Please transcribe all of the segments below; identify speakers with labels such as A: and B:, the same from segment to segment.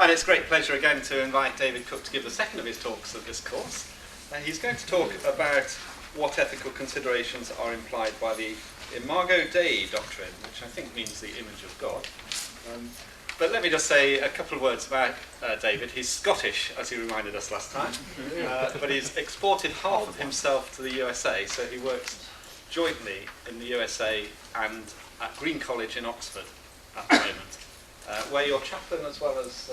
A: And it's a great pleasure again to invite David Cook to give the second of his talks at this course. He's going to talk about what ethical considerations are implied by the Imago Dei doctrine, which I think means the image of God. But let me just say a couple of words about David. He's Scottish, as he reminded us last time, but he's exported half of himself to the USA, so he works jointly in the USA and at Green College in Oxford at the moment. Where you're chaplain as well as...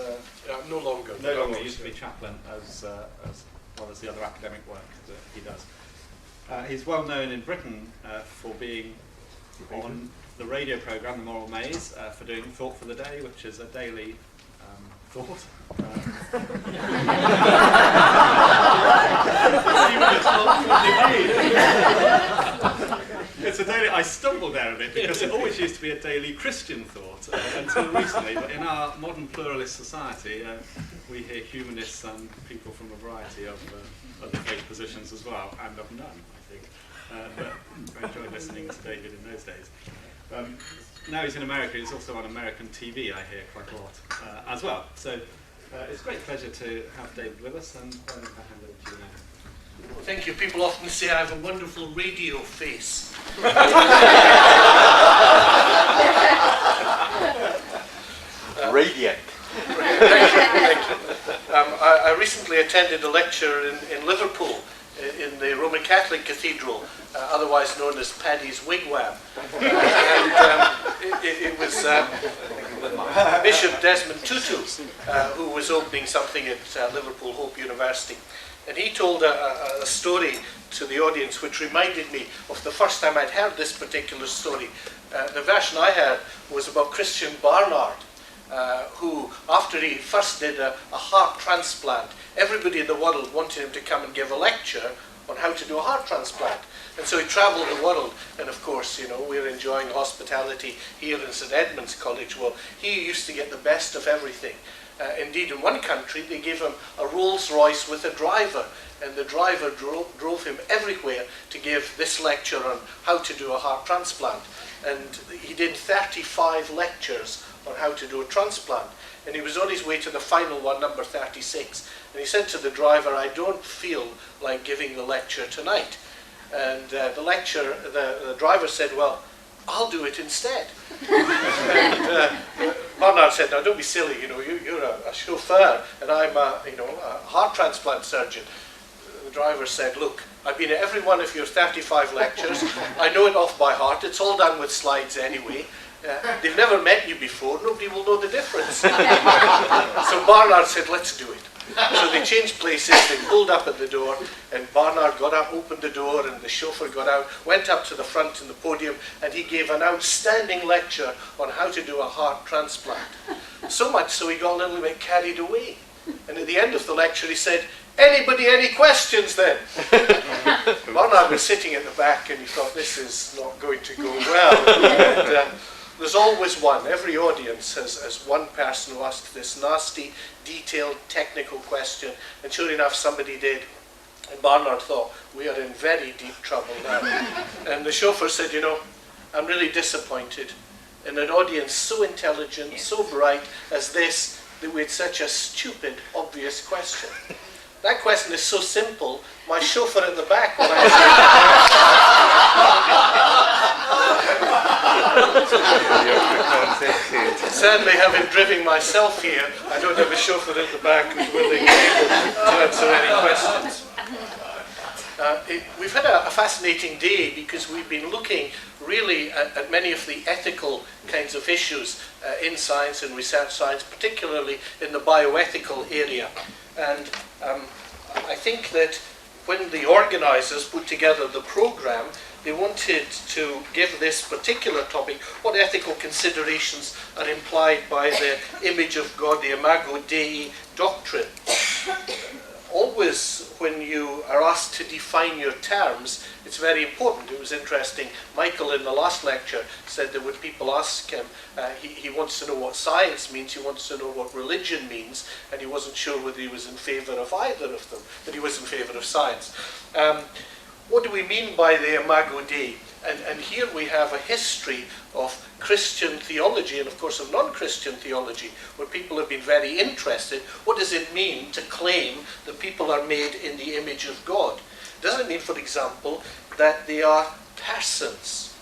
B: no longer.
A: No longer, used to be chaplain as well as the other academic work that he does. He's well known in Britain for being on the radio programme, The Moral Maze, for doing Thought for the Day, which is a daily thought. It's a daily. I stumbled there a bit because it always used to be a daily Christian thought until recently. But in our modern pluralist society, we hear humanists and people from a variety of other faith positions as well, and of none, I think. But I enjoyed listening to David in those days. Now he's in America. He's also on American TV, I hear quite a lot as well. So it's a great pleasure to have David with us, and why don't I hand over to you now?
B: Well, thank you. People often say I have a wonderful radio face.
C: Radiant.
B: Thank you. I recently attended a lecture in Liverpool, in the Roman Catholic Cathedral, otherwise known as Paddy's Wigwam. It was Bishop Desmond Tutu who was opening something at Liverpool Hope University. And he told a story to the audience which reminded me of the first time I'd heard this particular story. The version I heard was about Christian Barnard, who, after he first did a heart transplant, everybody in the world wanted him to come and give a lecture on how to do a heart transplant. And so he travelled the world, and of course, you know, we're enjoying hospitality here in St Edmund's College. Well, he used to get the best of everything. Indeed, in one country, they gave him a Rolls Royce with a driver, and the driver drove him everywhere to give this lecture on how to do a heart transplant. And he did 35 lectures on how to do a transplant. And he was on his way to the final one, number 36. And he said to the driver, "I don't feel like giving the lecture tonight." And the driver said, "Well, I'll do it instead." And Barnard said, "Now don't be silly, you know, you're a chauffeur and I'm a heart transplant surgeon." The driver said, "Look, I've been at every one of your 35 lectures. I know it off by heart. It's all done with slides anyway. They've never met you before. Nobody will know the difference." So Barnard said, "Let's do it." So they changed places, they pulled up at the door, and Barnard got up, opened the door, and the chauffeur got out, went up to the front in the podium, and he gave an outstanding lecture on how to do a heart transplant. So much so he got a little bit carried away. And at the end of the lecture he said, "Anybody, any questions then?" Barnard was sitting at the back and he thought, this is not going to go well. And, there's always one. Every audience has one person who asked this nasty, detailed, technical question, and sure enough, somebody did. And Barnard thought, we are in very deep trouble now. And the chauffeur said, "You know, I'm really disappointed in an audience so intelligent, so bright as this, that we had such a stupid, obvious question. That question is so simple, my chauffeur at the back will Sadly, having driven myself here, I don't have a chauffeur at the back who's willing to answer any questions." We've had a fascinating day because we've been looking really at many of the ethical kinds of issues in science and research science, particularly in the bioethical area. And I think that when the organisers put together the programme, they wanted to give this particular topic what ethical considerations are implied by the image of God, the Imago Dei doctrine. Always, when you are asked to define your terms, it's very important. It was interesting. Michael, in the last lecture, said that when people ask him, he wants to know what science means, he wants to know what religion means, and he wasn't sure whether he was in favour of either of them, but he was in favour of science. What do we mean by the Imago Dei? And here we have a history of Christian theology and of course of non-Christian theology, where people have been very interested. What does it mean to claim that people are made in the image of God? Does it mean, for example, that they are persons?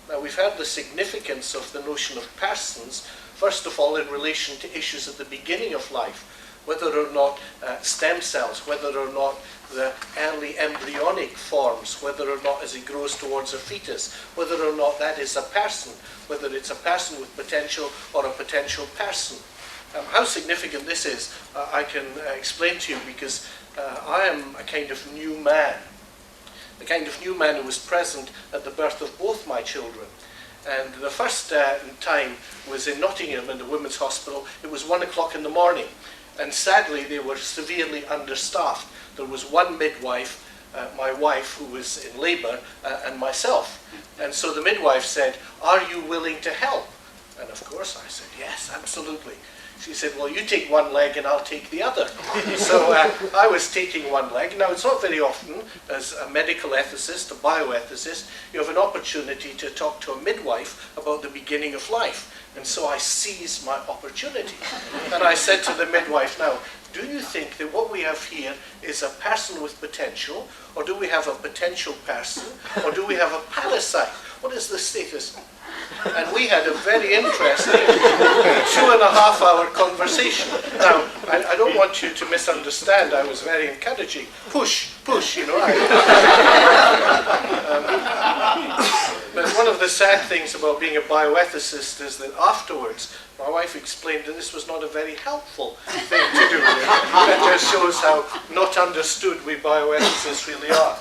B: Now, we've heard the significance of the notion of persons, first of all in relation to issues at the beginning of life, whether or not stem cells, whether or not the early embryonic forms, whether or not as it grows towards a fetus, whether or not that is a person, whether it's a person with potential or a potential person. How significant this is, I can explain to you, because I am a kind of new man. The kind of new man who was present at the birth of both my children. And the first time was in Nottingham in the Women's Hospital. It was 1 o'clock in the morning. And sadly, they were severely understaffed. There was one midwife, my wife, who was in labour, and myself. And so the midwife said, "Are you willing to help?" And of course I said, "Yes, absolutely." She said, "Well, you take one leg and I'll take the other." So I was taking one leg. Now, it's not very often, as a medical ethicist, a bioethicist, you have an opportunity to talk to a midwife about the beginning of life. And so I seized my opportunity. And I said to the midwife, "Now, do you think that what we have here is a person with potential, or do we have a potential person, or do we have a parasite? What is the status?" And we had a very interesting 2.5-hour conversation. Now, I don't want you to misunderstand, I was very encouraging. Push, you know. But one of the sad things about being a bioethicist is that afterwards, my wife explained that this was not a very helpful thing to do. It just shows how not understood we bioethicists really are.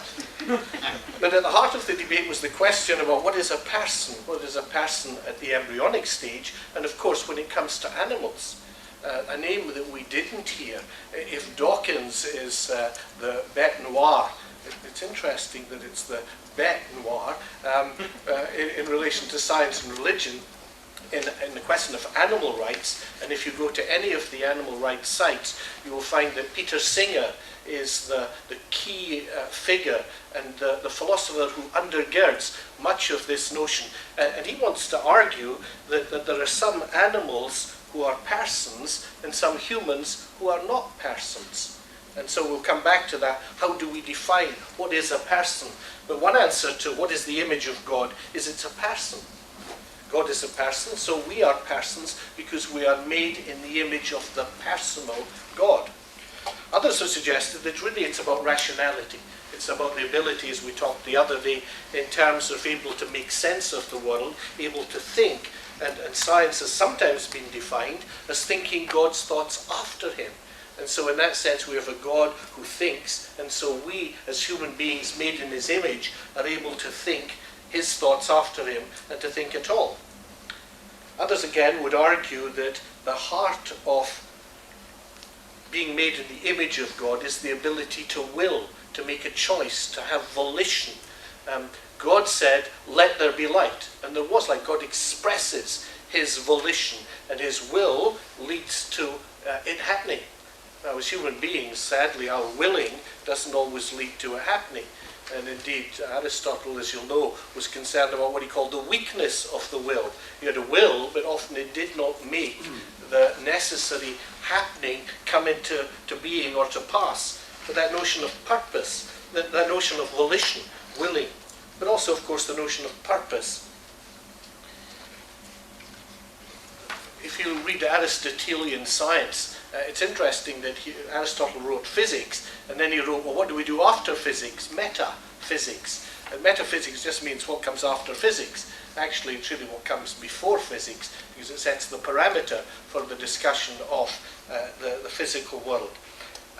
B: But at the heart of the debate was the question about what is a person? What is a person at the embryonic stage? And of course, when it comes to animals, a name that we didn't hear. If Dawkins is the bête noire, it's interesting that it's the bête noire in relation to science and religion. In the question of animal rights, and if you go to any of the animal rights sites, you will find that Peter Singer is the key figure and the philosopher who undergirds much of this notion. And he wants to argue that there are some animals who are persons and some humans who are not persons. And so we'll come back to that. How do we define what is a person? But one answer to what is the image of God is it's a person. God is a person, so we are persons because we are made in the image of the personal God. Others have suggested that really it's about rationality. It's about the ability, as we talked the other day, in terms of able to make sense of the world, able to think. And science has sometimes been defined as thinking God's thoughts after him. And so in that sense we have a God who thinks, and so we as human beings made in his image are able to think his thoughts after him and to think at all. Others again would argue that the heart of being made in the image of God is the ability to will, to make a choice, to have volition. God said, "Let there be light," and there was light. God expresses his volition, and his will leads to it happening. Now, as human beings, sadly, our willing doesn't always lead to a happening. And indeed, Aristotle, as you'll know, was concerned about what he called the weakness of the will. He had a will, but often it did not make the necessary happening come into being or to pass. But that notion of purpose, that notion of volition, willing, but also, of course, the notion of purpose. If you read Aristotelian science, it's interesting that Aristotle wrote physics, and then he wrote, well, what do we do after physics? Metaphysics. And metaphysics just means what comes after physics. Actually, it's really what comes before physics, because it sets the parameter for the discussion of the physical world.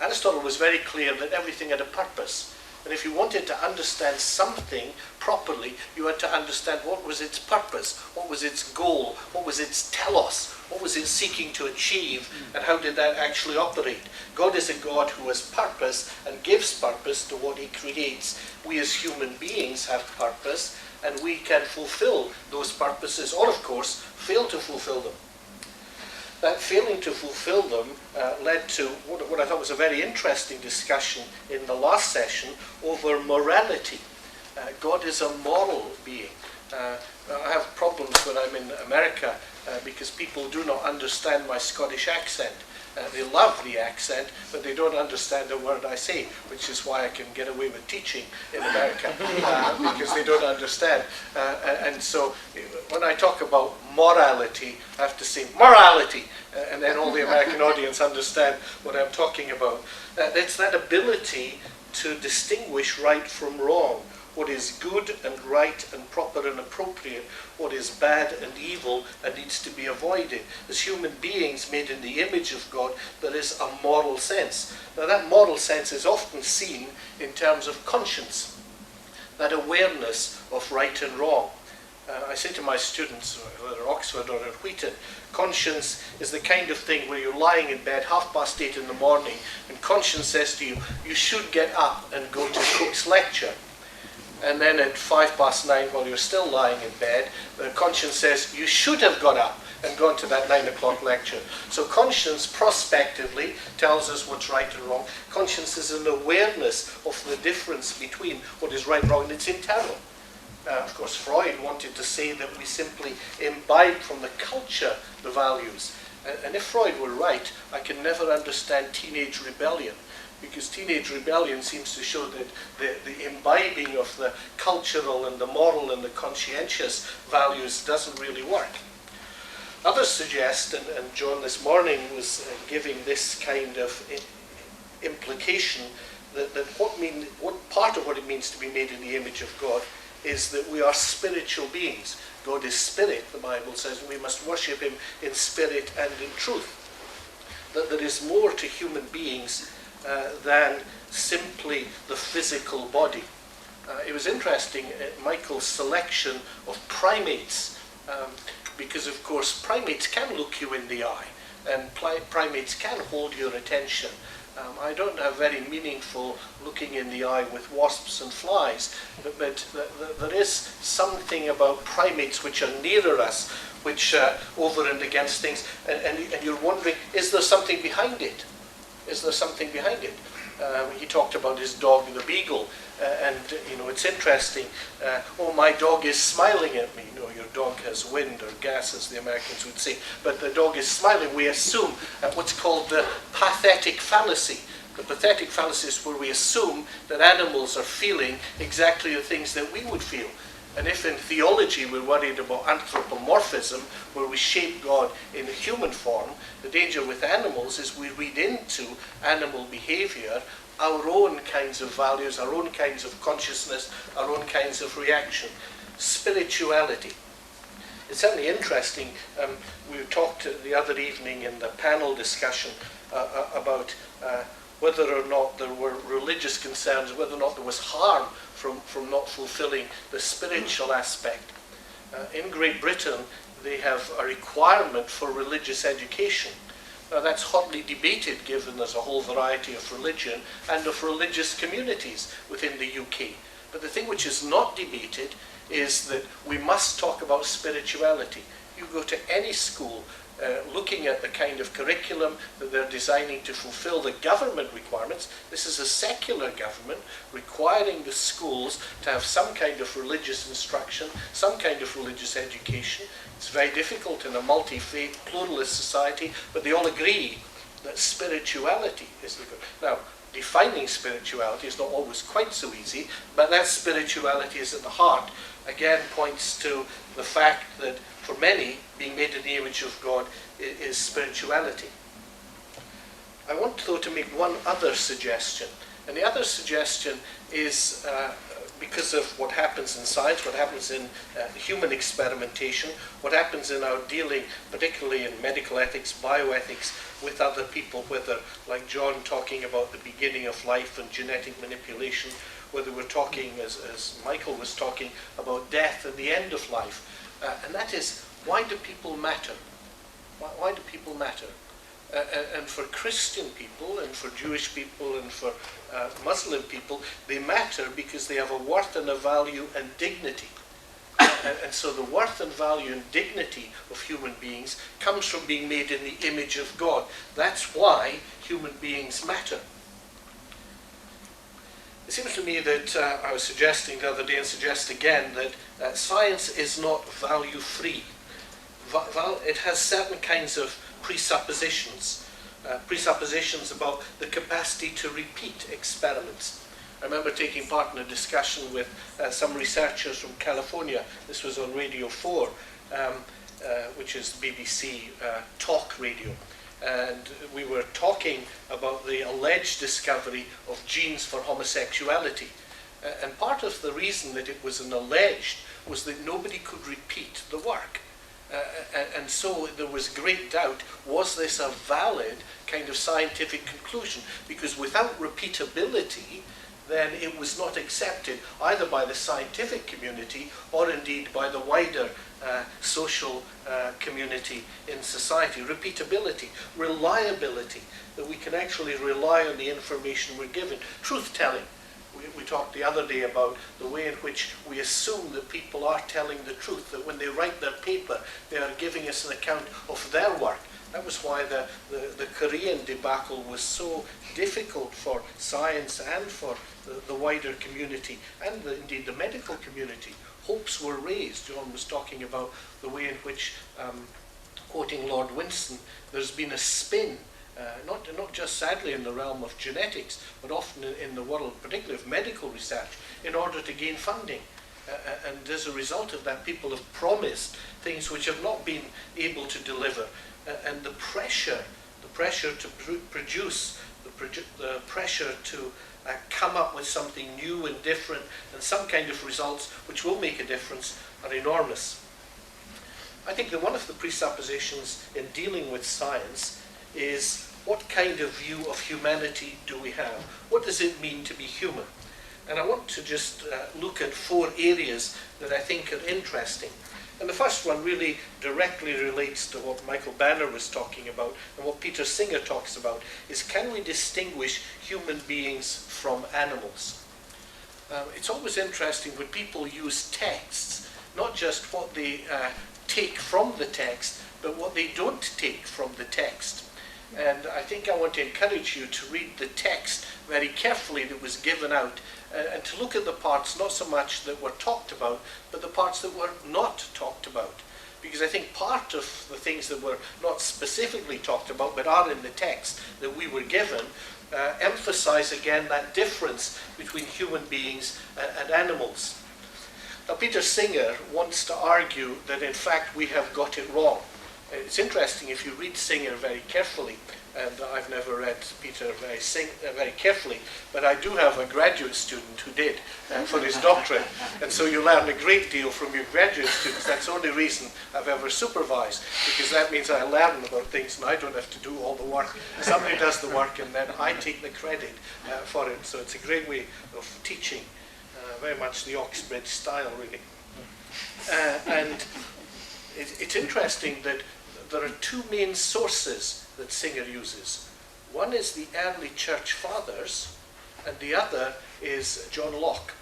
B: Aristotle was very clear that everything had a purpose. And if you wanted to understand something properly, you had to understand what was its purpose, what was its goal, what was its telos, what was it seeking to achieve, and how did that actually operate. God is a God who has purpose and gives purpose to what he creates. We as human beings have purpose, and we can fulfill those purposes, or of course, fail to fulfill them. That failing to fulfill them led to what I thought was a very interesting discussion in the last session over morality. God is a moral being. I have problems when I'm in America because people do not understand my Scottish accent. They love the accent, but they don't understand a word I say, which is why I can get away with teaching in America, because they don't understand. And so when I talk about morality, I have to say morality, and then all the American audience understand what I'm talking about. It's that ability to distinguish right from wrong, what is good and right and proper and appropriate, what is bad and evil and needs to be avoided. As human beings made in the image of God, there is a moral sense. Now that moral sense is often seen in terms of conscience, that awareness of right and wrong. I say to my students, whether at Oxford or at Wheaton, conscience is the kind of thing where you're lying in bed 8:30 in the morning and conscience says to you, you should get up and go to Cook's lecture. And then at 9:05, while you're still lying in bed, the conscience says you should have got up and gone to that 9 o'clock lecture. So conscience prospectively tells us what's right and wrong. Conscience is an awareness of the difference between what is right and wrong, and it's internal. Of course, Freud wanted to say that we simply imbibe from the culture the values. And if Freud were right, I can never understand teenage rebellion, because teenage rebellion seems to show that the imbibing of the cultural and the moral and the conscientious values doesn't really work. Others suggest, and John this morning was giving this kind of implication, that what part of what it means to be made in the image of God is that we are spiritual beings. God is spirit, the Bible says, and we must worship him in spirit and in truth. That there is more to human beings than simply the physical body. It was interesting, Michael's selection of primates, because of course primates can look you in the eye, and primates can hold your attention. I don't have very meaningful looking in the eye with wasps and flies, but there is something about primates which are nearer us, which over and against things, and you're wondering, is there something behind it? Is there something behind it? He talked about his dog, the beagle, and it's interesting. Oh, my dog is smiling at me. Your dog has wind or gas, as the Americans would say, but the dog is smiling. We assume what's called the pathetic fallacy. The pathetic fallacy is where we assume that animals are feeling exactly the things that we would feel. And if in theology we're worried about anthropomorphism, where we shape God in a human form, the danger with animals is we read into animal behavior our own kinds of values, our own kinds of consciousness, our own kinds of reaction. Spirituality. It's certainly interesting. We talked the other evening in the panel discussion about whether or not there were religious concerns, whether or not there was harm from not fulfilling the spiritual aspect. In Great Britain, they have a requirement for religious education. Now that's hotly debated, given there's a whole variety of religion and of religious communities within the UK. But the thing which is not debated is that we must talk about spirituality. You go to any school looking at the kind of curriculum that they're designing to fulfill the government requirements. This is a secular government requiring the schools to have some kind of religious instruction, some kind of religious education. It's very difficult in a multi-faith, pluralist society, but they all agree that spirituality is the good. Now, defining spirituality is not always quite so easy, but that spirituality is at the heart. Again, points to the fact that for many, being made in the image of God is spirituality. I want, though, to make one other suggestion. And the other suggestion is because of what happens in science, what happens in human experimentation, what happens in our dealing, particularly in medical ethics, bioethics, with other people, whether, like John, talking about the beginning of life and genetic manipulation, whether we're talking, as Michael was talking, about death and the end of life. And that is, why do people matter? Why do people matter? And for Christian people, and for Jewish people, and for Muslim people, they matter because they have a worth and a value and dignity. And so the worth and value and dignity of human beings comes from being made in the image of God. That's why human beings matter. It seems to me that I was suggesting the other day and suggest again that science is not value-free. It has certain kinds of presuppositions, presuppositions about the capacity to repeat experiments. I remember taking part in a discussion with some researchers from California. This was on Radio 4, which is BBC talk radio. And we were talking about the alleged discovery of genes for homosexuality. And part of the reason that it was an alleged was that nobody could repeat the work. And so there was great doubt, was this a valid kind of scientific conclusion? Because without repeatability, then it was not accepted either by the scientific community or indeed by the wider social community in society. Repeatability, reliability, that we can actually rely on the information we're given. Truth-telling. We talked the other day about the way in which we assume that people are telling the truth, that when they write their paper, they are giving us an account of their work. That was why the Korean debacle was so difficult for science and for the wider community, and indeed the medical community. Hopes were raised. John was talking about the way in which, quoting Lord Winston, there's been a spin, not just sadly in the realm of genetics, but often in the world, particularly of medical research, in order to gain funding. And as a result of that, people have promised things which have not been able to deliver. And the pressure to produce, the pressure to come up with something new and different and some kind of results which will make a difference are enormous. I think that one of the presuppositions in dealing with science is what kind of view of humanity do we have? What does it mean to be human? And I want to just look at 4 areas that I think are interesting. And the first one really directly relates to what Michael Banner was talking about and what Peter Singer talks about, is can we distinguish human beings from animals? It's always interesting when people use texts, not just what they take from the text, but what they don't take from the text. And I think I want to encourage you to read the text very carefully that was given out, and to look at the parts not so much that were talked about, but the parts that were not talked about. Because I think part of the things that were not specifically talked about, but are in the text that we were given, emphasize again that difference between human beings and animals. Now, Peter Singer wants to argue that in fact we have got it wrong. It's interesting if you read Singer very carefully, and I've never read Peter very carefully, but I do have a graduate student who did for his doctorate, and so you learn a great deal from your graduate students. That's the only reason I've ever supervised, because that means I learn about things and I don't have to do all the work. Somebody does the work and then I take the credit for it, so it's a great way of teaching, very much the Oxbridge style really. And it's interesting that there are 2 main sources that Singer uses. One is the early church fathers, and the other is John Locke.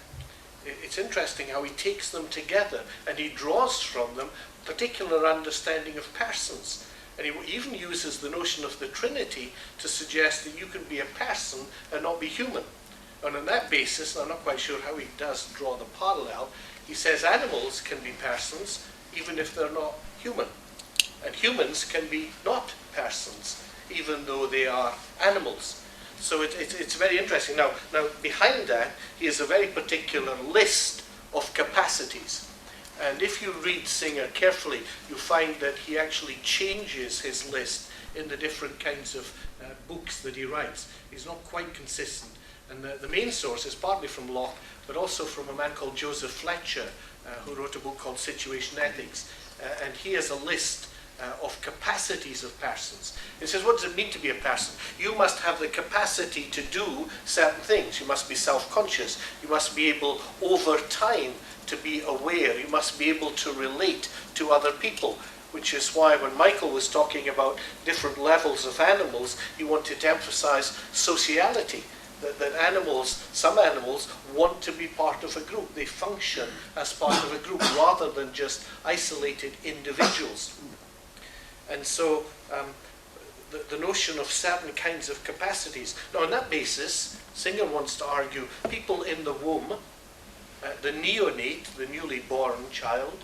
B: It's interesting how he takes them together, and he draws from them particular understanding of persons. And he even uses the notion of the Trinity to suggest that you can be a person and not be human. And on that basis, and I'm not quite sure how he does draw the parallel, he says animals can be persons even if they're not human. And humans can be not persons, even though they are animals. So it's very interesting. Now, behind that, he has a very particular list of capacities. And if you read Singer carefully, you find that he actually changes his list in the different kinds of books that he writes. He's not quite consistent. And the main source is partly from Locke, but also from a man called Joseph Fletcher, who wrote a book called Situation Ethics. And he has a list of capacities of persons. He says, what does it mean to be a person? You must have the capacity to do certain things. You must be self-conscious. You must be able, over time, to be aware. You must be able to relate to other people, which is why when Michael was talking about different levels of animals, he wanted to emphasize sociality. That animals, some animals, want to be part of a group. They function as part of a group rather than just isolated individuals. And so the notion of certain kinds of capacities. Now, on that basis, Singer wants to argue people in the womb, the neonate, the newly born child,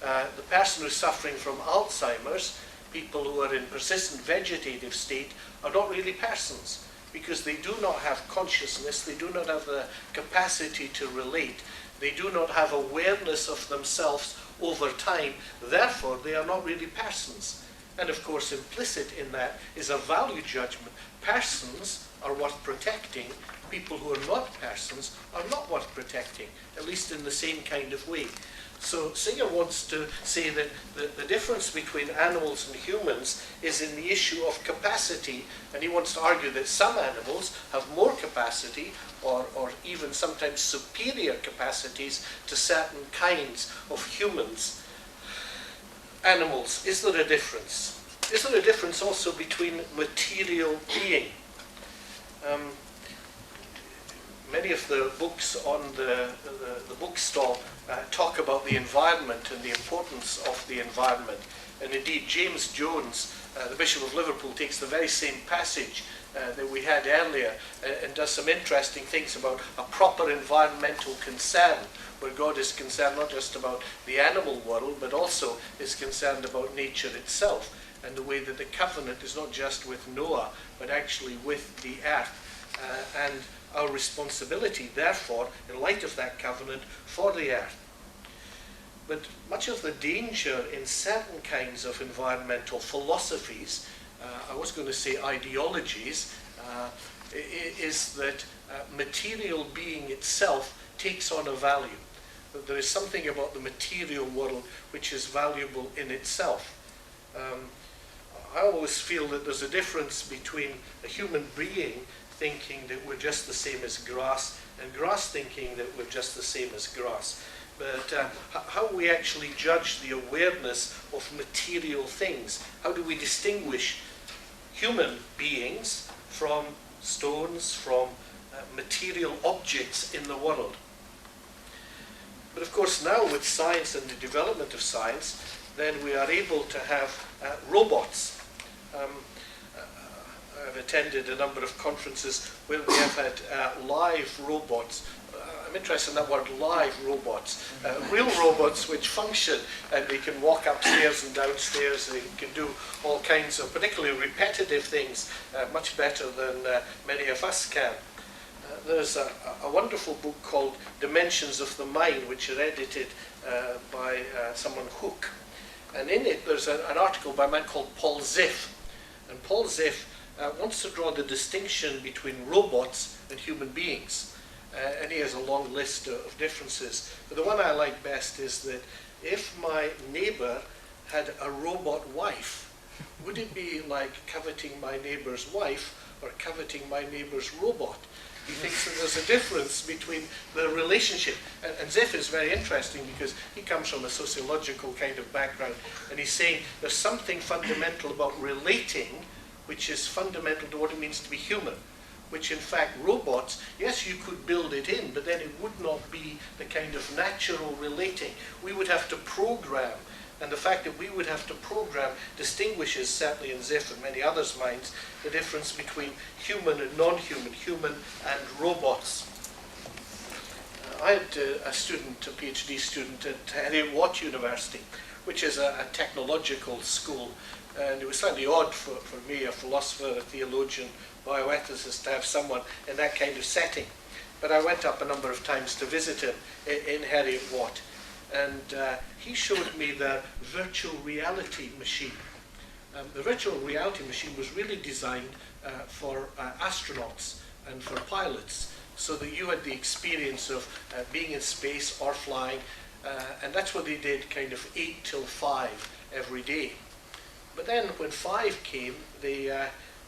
B: the person who's suffering from Alzheimer's, people who are in persistent vegetative state, are not really persons, because they do not have consciousness, they do not have the capacity to relate, they do not have awareness of themselves over time, therefore they are not really persons. And of course implicit in that is a value judgment. Persons are worth protecting, people who are not persons are not worth protecting, at least in the same kind of way. So Singer wants to say that the difference between animals and humans is in the issue of capacity, and he wants to argue that some animals have more capacity or even sometimes superior capacities to certain kinds of humans. Animals, is there a difference? Is there a difference also between material being? Many of the books on the bookstall talk about the environment and the importance of the environment. And indeed, James Jones, the Bishop of Liverpool, takes the very same passage that we had earlier and does some interesting things about a proper environmental concern, where God is concerned not just about the animal world, but also is concerned about nature itself, and the way that the covenant is not just with Noah, but actually with the earth, and our responsibility, therefore, in light of that covenant, for the earth. But much of the danger in certain kinds of environmental philosophies, I was going to say ideologies, is that material being itself takes on a value. That there is something about the material world which is valuable in itself. I always feel that there's a difference between a human being thinking that we're just the same as grass, and grass thinking that we're just the same as grass. But how we actually judge the awareness of material things, how do we distinguish human beings from stones, from material objects in the world? But of course now with science and the development of science, then we are able to have robots. I've attended a number of conferences where we have had live robots. I'm interested in that word, live robots. Real robots which function, and they can walk upstairs and downstairs, they can do all kinds of particularly repetitive things much better than many of us can. There's a wonderful book called Dimensions of the Mind, which is edited by someone Hook. And in it there's an article by a man called Paul Ziff. And Paul Ziff wants to draw the distinction between robots and human beings. And he has a long list of differences. But the one I like best is that if my neighbor had a robot wife, would it be like coveting my neighbor's wife or coveting my neighbor's robot? He thinks that there's a difference between the relationship. And Ziff is very interesting because he comes from a sociological kind of background, and he's saying there's something fundamental about relating which is fundamental to what it means to be human, which in fact robots, yes, you could build it in, but then it would not be the kind of natural relating. We would have to program, and the fact that we would have to program distinguishes, certainly in Ziff and many others' minds, the difference between human and non-human, human and robots. I had a student, a PhD student at Heriot Watt University, which is a technological school. And it was slightly odd for me, a philosopher, a theologian, bioethicist, to have someone in that kind of setting. But I went up a number of times to visit him in Heriot Watt. And he showed me the virtual reality machine. The virtual reality machine was really designed for astronauts and for pilots, so that you had the experience of being in space or flying. And that's what they did kind of 8 till 5 every day. But then when 5 came, they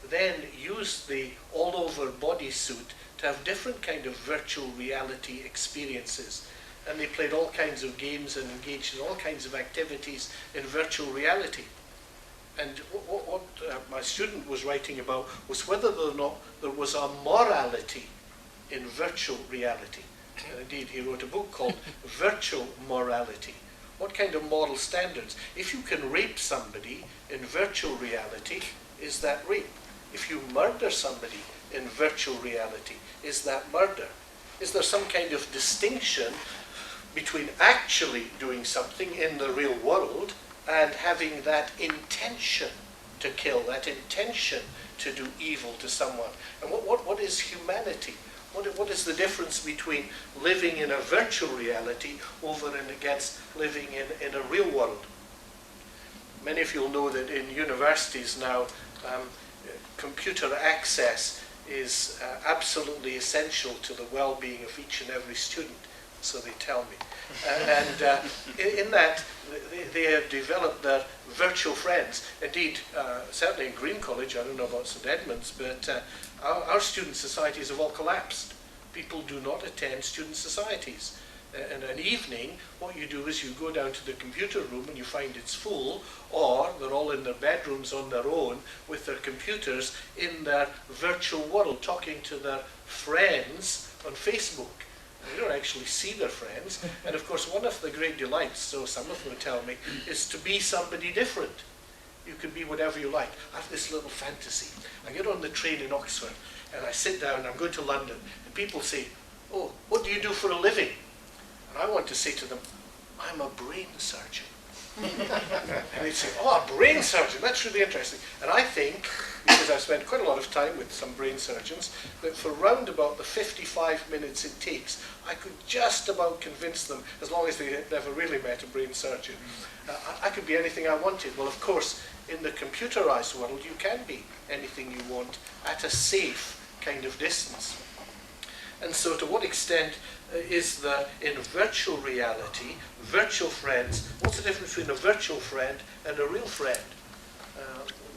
B: then used the all-over bodysuit to have different kind of virtual reality experiences. And they played all kinds of games and engaged in all kinds of activities in virtual reality. And what my student was writing about was whether or not there was a morality in virtual reality. And indeed, he wrote a book called Virtual Morality. What kind of moral standards? If you can rape somebody in virtual reality, is that rape? If you murder somebody in virtual reality? Is that murder? Is there some kind of distinction between actually doing something in the real world and having that intention to kill, that intention to do evil to someone? And what is humanity? What is the difference between living in a virtual reality over and against living in a real world? Many of you will know that in universities now, computer access is absolutely essential to the well-being of each and every student, so they tell me. In that, they have developed their virtual friends. Indeed, certainly in Green College, I don't know about St Edmunds, but our student societies have all collapsed. People do not attend student societies. In an evening, what you do is you go down to the computer room and you find it's full, or they're all in their bedrooms on their own with their computers in their virtual world, talking to their friends on Facebook. They don't actually see their friends. And of course, one of the great delights, so some of them tell me, is to be somebody different. You can be whatever you like. I have this little fantasy. I get on the train in Oxford and I sit down, I'm going to London, and people say, "Oh, what do you do for a living?" And I want to say to them, "I'm a brain surgeon." And they'd say, "Oh, a brain surgeon, that's really interesting." And I think, because I've spent quite a lot of time with some brain surgeons, that for round about the 55 minutes it takes, I could just about convince them, as long as they had never really met a brain surgeon, I could be anything I wanted. Well, of course, in the computerized world, you can be anything you want at a safe kind of distance. And so to what extent is there, in virtual reality, virtual friends, what's the difference between a virtual friend and a real friend?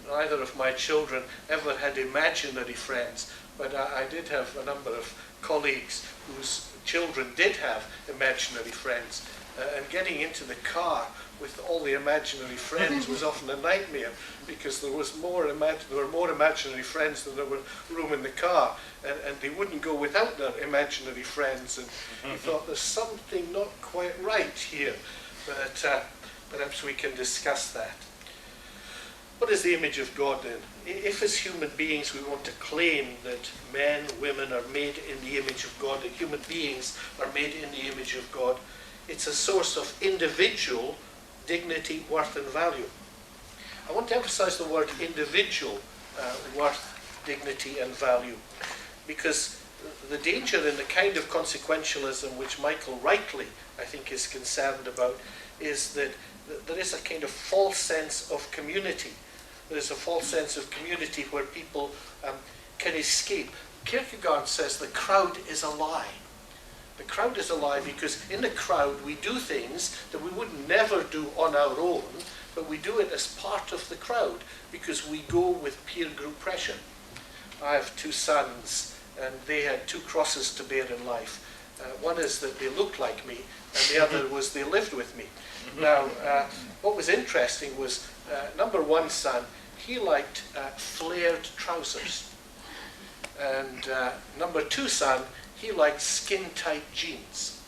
B: Neither of my children ever had imaginary friends, but I did have a number of colleagues whose children did have imaginary friends. And getting into the car with all the imaginary friends was often a nightmare, because there were more imaginary friends than there were room in the car, and they wouldn't go without their imaginary friends, and we thought there's something not quite right here, but perhaps we can discuss that. What is the image of God then? If as human beings we want to claim that men, women are made in the image of God, that human beings are made in the image of God, it's a source of individual dignity, worth and value. I want to emphasize the word individual worth, dignity and value, because the danger in the kind of consequentialism which Michael rightly, I think, is concerned about is that there is a kind of false sense of community. There is a false sense of community where people can escape. Kierkegaard says the crowd is a lie. The crowd is a lie because in the crowd we do things that we would never do on our own, but we do it as part of the crowd because we go with peer group pressure. I have two sons and they had two crosses to bear in life. One is that they looked like me, and the other was they lived with me. Now, what was interesting was number one son, he liked flared trousers. And number two son, he liked skin-tight jeans.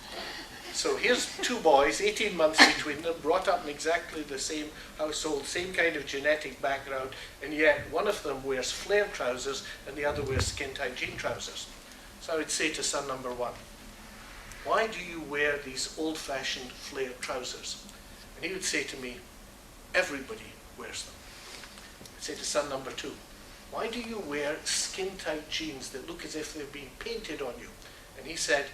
B: So here's two boys, 18 months between them, brought up in exactly the same household, same kind of genetic background, and yet one of them wears flared trousers and the other wears skin-tight jean trousers. So I would say to son number one, "Why do you wear these old-fashioned flared trousers?" And he would say to me, "Everybody wears them." I'd say to son number two, "Why do you wear skin-tight jeans that look as if they've been painted on you?" And he said,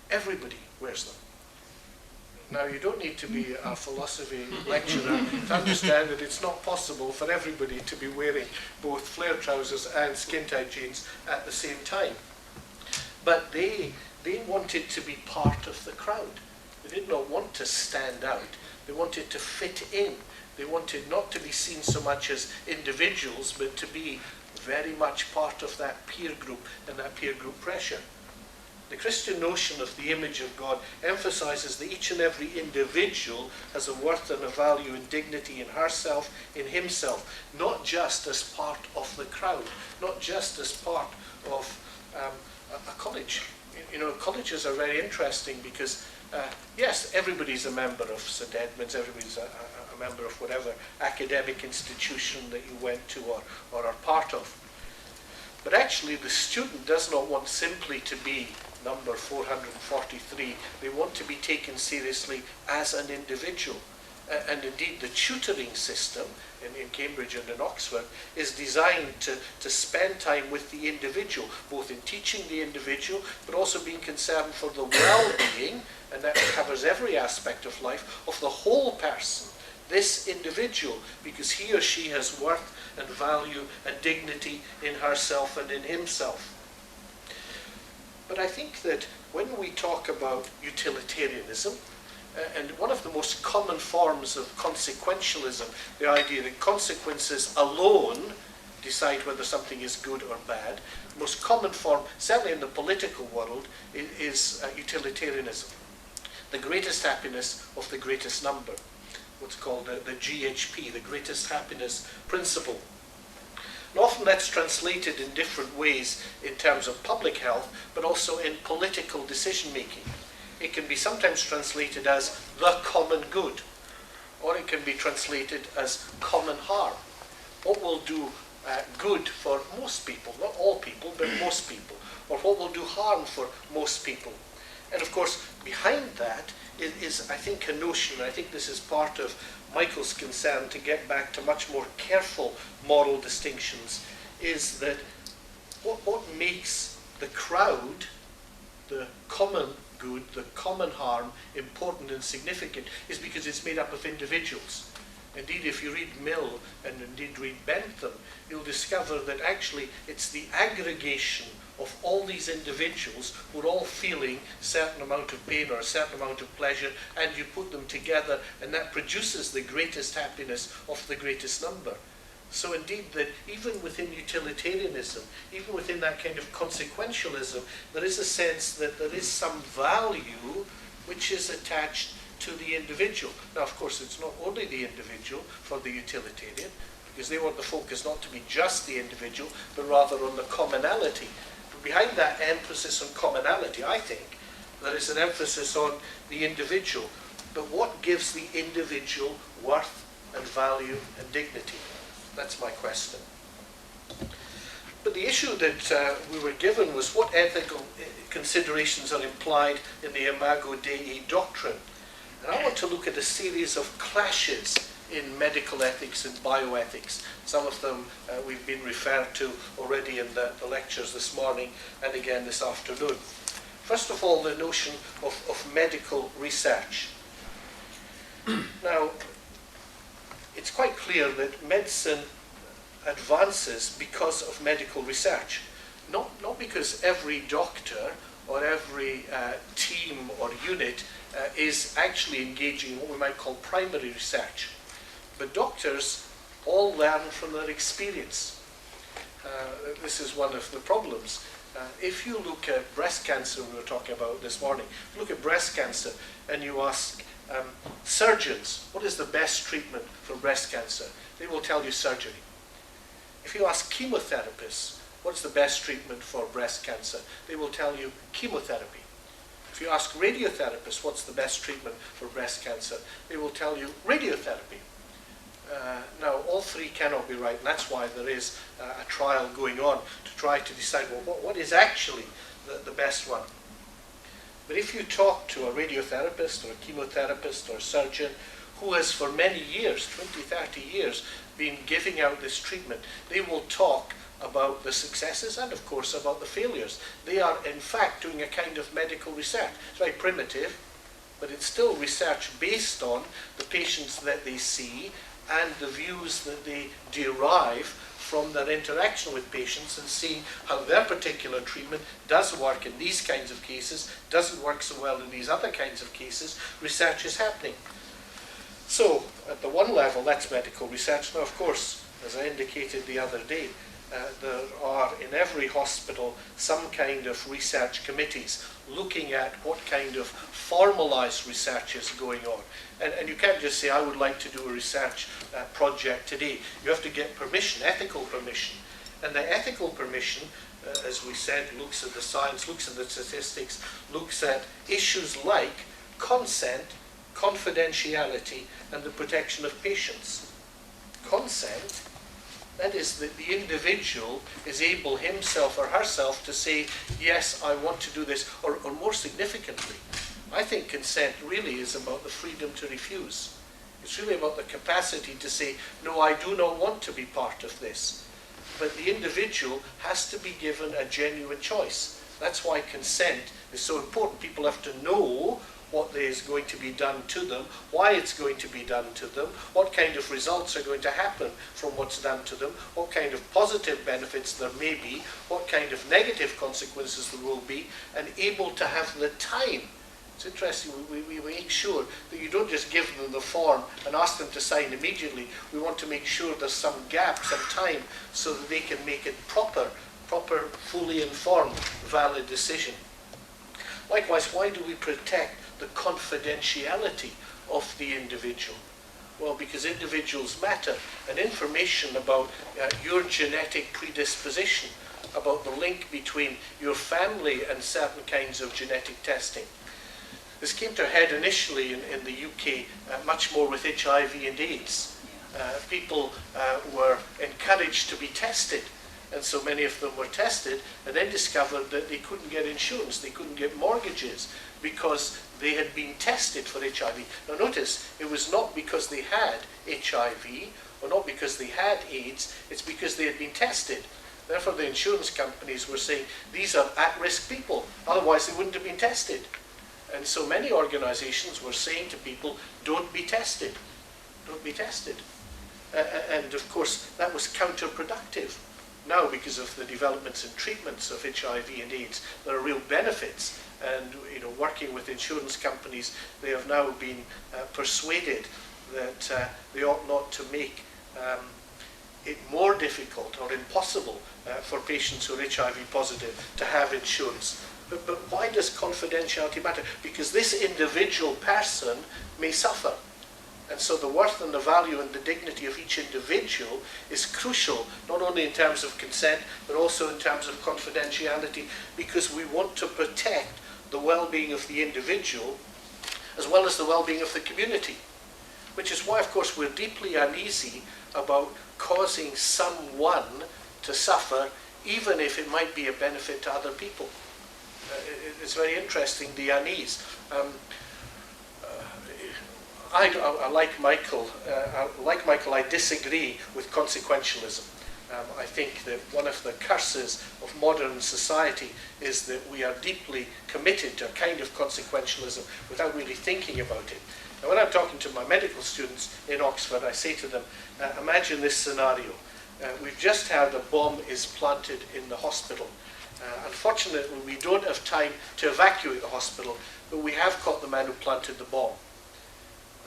B: "Everybody wears them." Now, you don't need to be a philosophy lecturer to understand that it's not possible for everybody to be wearing both flared trousers and skin-tight jeans at the same time. But they wanted to be part of the crowd. They did not want to stand out. They wanted to fit in. They wanted not to be seen so much as individuals, but to be very much part of that peer group and that peer group pressure. The Christian notion of the image of God emphasizes that each and every individual has a worth and a value and dignity in herself, in himself, not just as part of the crowd, not just as part of a college. You know, colleges are very interesting because, yes, everybody's a member of St Edmunds, everybody's a member of whatever academic institution that you went to or are part of. But actually the student does not want simply to be number 443. They want to be taken seriously as an individual. And indeed the tutoring system in Cambridge and in Oxford is designed to spend time with the individual, both in teaching the individual, but also being concerned for the well-being, and that covers every aspect of life, of the whole person, this individual, because he or she has worth and value and dignity in herself and in himself. But I think that when we talk about utilitarianism, and one of the most common forms of consequentialism, the idea that consequences alone decide whether something is good or bad, the most common form, certainly in the political world, is utilitarianism. The greatest happiness of the greatest number, what's called the GHP, the greatest happiness principle. And often that's translated in different ways in terms of public health, but also in political decision making. It can be sometimes translated as the common good, or it can be translated as common harm. What will do good for most people, not all people, but most people, or what will do harm for most people. And of course, behind that is I think, a notion, and I think this is part of Michael's concern to get back to much more careful moral distinctions, is that what makes the crowd, the common good, the common harm, important and significant, is because it's made up of individuals. Indeed, if you read Mill and indeed read Bentham, you'll discover that actually it's the aggregation of all these individuals who are all feeling a certain amount of pain or a certain amount of pleasure, and you put them together, and that produces the greatest happiness of the greatest number. So indeed that even within utilitarianism, even within that kind of consequentialism, there is a sense that there is some value which is attached to the individual. Now of course it's not only the individual for the utilitarian, because they want the focus not to be just the individual, but rather on the commonality. But behind that emphasis on commonality, I think, there is an emphasis on the individual. But what gives the individual worth and value and dignity? That's my question. But the issue that we were given was what ethical considerations are implied in the Imago Dei doctrine. And I want to look at a series of clashes in medical ethics and bioethics. Some of them we've been referred to already in the lectures this morning and again this afternoon. First of all, the notion of medical research. Now, it's quite clear that medicine advances because of medical research. Not because every doctor or every team or unit is actually engaging in what we might call primary research. But doctors all learn from their experience. This is one of the problems. If you look at breast cancer, we were talking about this morning, look at breast cancer and you ask surgeons, what is the best treatment for breast cancer? They will tell you surgery. If you ask chemotherapists, what's the best treatment for breast cancer? They will tell you chemotherapy. If you ask radiotherapists, what's the best treatment for breast cancer? They will tell you radiotherapy. Now, all three cannot be right, and that's why there is a trial going on to try to decide, well, what is actually the best one. But if you talk to a radiotherapist or a chemotherapist or a surgeon who has for many years, 20, 30 years, been giving out this treatment, they will talk about the successes and of course about the failures. They are in fact doing a kind of medical research. It's very primitive, but it's still research based on the patients that they see and the views that they derive from their interaction with patients and seeing how their particular treatment does work in these kinds of cases, doesn't work so well in these other kinds of cases. Research is happening. So, at the one level, that's medical research. Now, of course, as I indicated the other day, there are in every hospital some kind of research committees looking at what kind of formalized research is going on. And you can't just say, I would like to do a research project today. You have to get permission, ethical permission. And the ethical permission, as we said, looks at the science, looks at the statistics, looks at issues like consent, confidentiality, and the protection of patients. Consent That is, that the individual is able himself or herself to say, yes, I want to do this, or more significantly, I think consent really is about the freedom to refuse. It's really about the capacity to say, no, I do not want to be part of this. But the individual has to be given a genuine choice. That's why consent is so important. People have to know what is going to be done to them, why it's going to be done to them, what kind of results are going to happen from what's done to them, what kind of positive benefits there may be, what kind of negative consequences there will be, and able to have the time. It's interesting, we make sure that you don't just give them the form and ask them to sign immediately. We want to make sure there's some gap, some time, so that they can make it proper, fully informed, valid decision. Likewise, why do we protect the confidentiality of the individual? Well, because individuals matter, and information about your genetic predisposition, about the link between your family and certain kinds of genetic testing. This came to a head initially in the UK, much more with HIV and AIDS. People were encouraged to be tested, and so many of them were tested and then discovered that they couldn't get insurance, they couldn't get mortgages because they had been tested for HIV. Now notice, it was not because they had HIV or not because they had AIDS, it's because they had been tested. Therefore the insurance companies were saying, these are at-risk people, otherwise they wouldn't have been tested. And so many organizations were saying to people, don't be tested, don't be tested. And of course that was counterproductive. Now, because of the developments and treatments of HIV and AIDS, there are real benefits. And working with insurance companies, they have now been persuaded that they ought not to make it more difficult or impossible for patients who are HIV positive to have insurance. But why does confidentiality matter? Because this individual person may suffer. And so the worth and the value and the dignity of each individual is crucial, not only in terms of consent, but also in terms of confidentiality, because we want to protect the well-being of the individual as well as the well-being of the community. Which is why, of course, we're deeply uneasy about causing someone to suffer, even if it might be a benefit to other people. It's very interesting, the unease. Like Michael, I disagree with consequentialism. I think that one of the curses of modern society is that we are deeply committed to a kind of consequentialism without really thinking about it. Now, when I'm talking to my medical students in Oxford, I say to them, imagine this scenario. We've just heard a bomb is planted in the hospital. Unfortunately, we don't have time to evacuate the hospital, but we have caught the man who planted the bomb.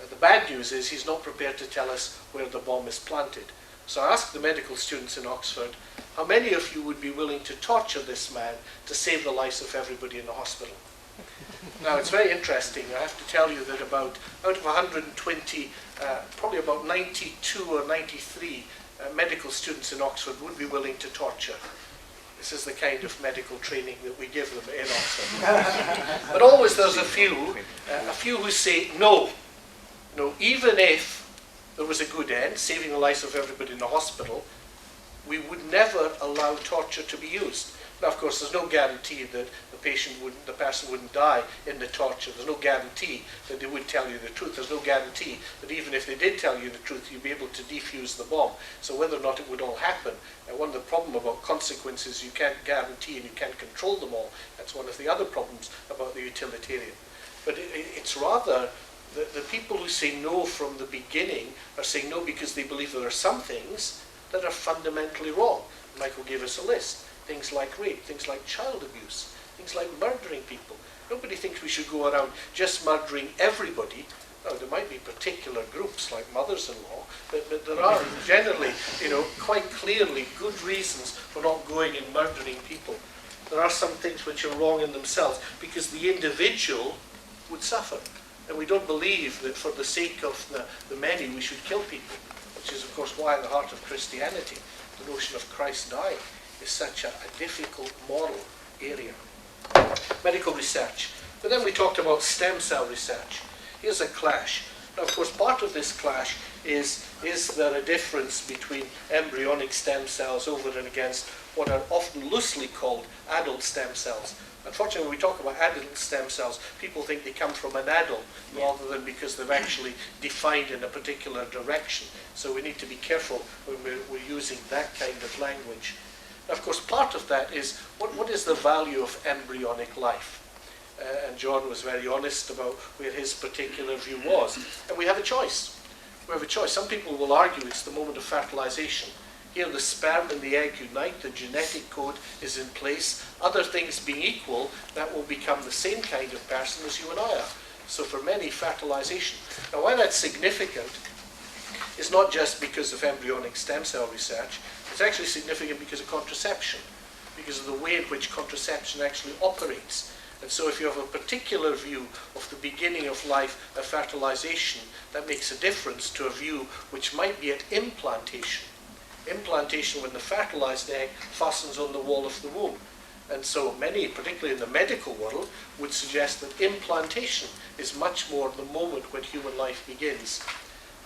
B: The bad news is he's not prepared to tell us where the bomb is planted. So I asked the medical students in Oxford, how many of you would be willing to torture this man to save the lives of everybody in the hospital? Now, it's very interesting. I have to tell you that out of 120, probably about 92 or 93 medical students in Oxford would be willing to torture. This is the kind of medical training that we give them in Oxford. But always there's a few who say, no, even if there was a good end, saving the lives of everybody in the hospital, we would never allow torture to be used. Now, of course, there's no guarantee that the person wouldn't die in the torture. There's no guarantee that they would tell you the truth. There's no guarantee that even if they did tell you the truth, you'd be able to defuse the bomb. So whether or not it would all happen, one of the problems about consequences, you can't guarantee and you can't control them all. That's one of the other problems about the utilitarian. But it's rather the people who say no from the beginning are saying no because they believe there are some things that are fundamentally wrong. Michael gave us a list. Things like rape, things like child abuse, things like murdering people. Nobody thinks we should go around just murdering everybody. Now, there might be particular groups like mothers-in-law, but there are generally, quite clearly good reasons for not going and murdering people. There are some things which are wrong in themselves because the individual would suffer. And we don't believe that for the sake of the many we should kill people, which is of course why at the heart of Christianity, the notion of Christ dying is such a difficult moral area. Medical research. But then we talked about stem cell research. Here's a clash. Now, of course, part of this clash is there a difference between embryonic stem cells over and against what are often loosely called adult stem cells? Unfortunately, when we talk about adult stem cells, people think they come from an adult rather than because they've actually defined in a particular direction. So we need to be careful when we're using that kind of language. Now, of course, part of that is what is the value of embryonic life? And John was very honest about where his particular view was. And we have a choice. We have a choice. Some people will argue it's the moment of fertilization. Here the sperm and the egg unite, the genetic code is in place. Other things being equal, that will become the same kind of person as you and I are. So for many, fertilization. Now why that's significant is not just because of embryonic stem cell research, it's actually significant because of contraception, because of the way in which contraception actually operates. And so if you have a particular view of the beginning of life, of fertilization, that makes a difference to a view which might be at implantation. Implantation, when the fertilized egg fastens on the wall of the womb. And so many, particularly in the medical world, would suggest that implantation is much more the moment when human life begins.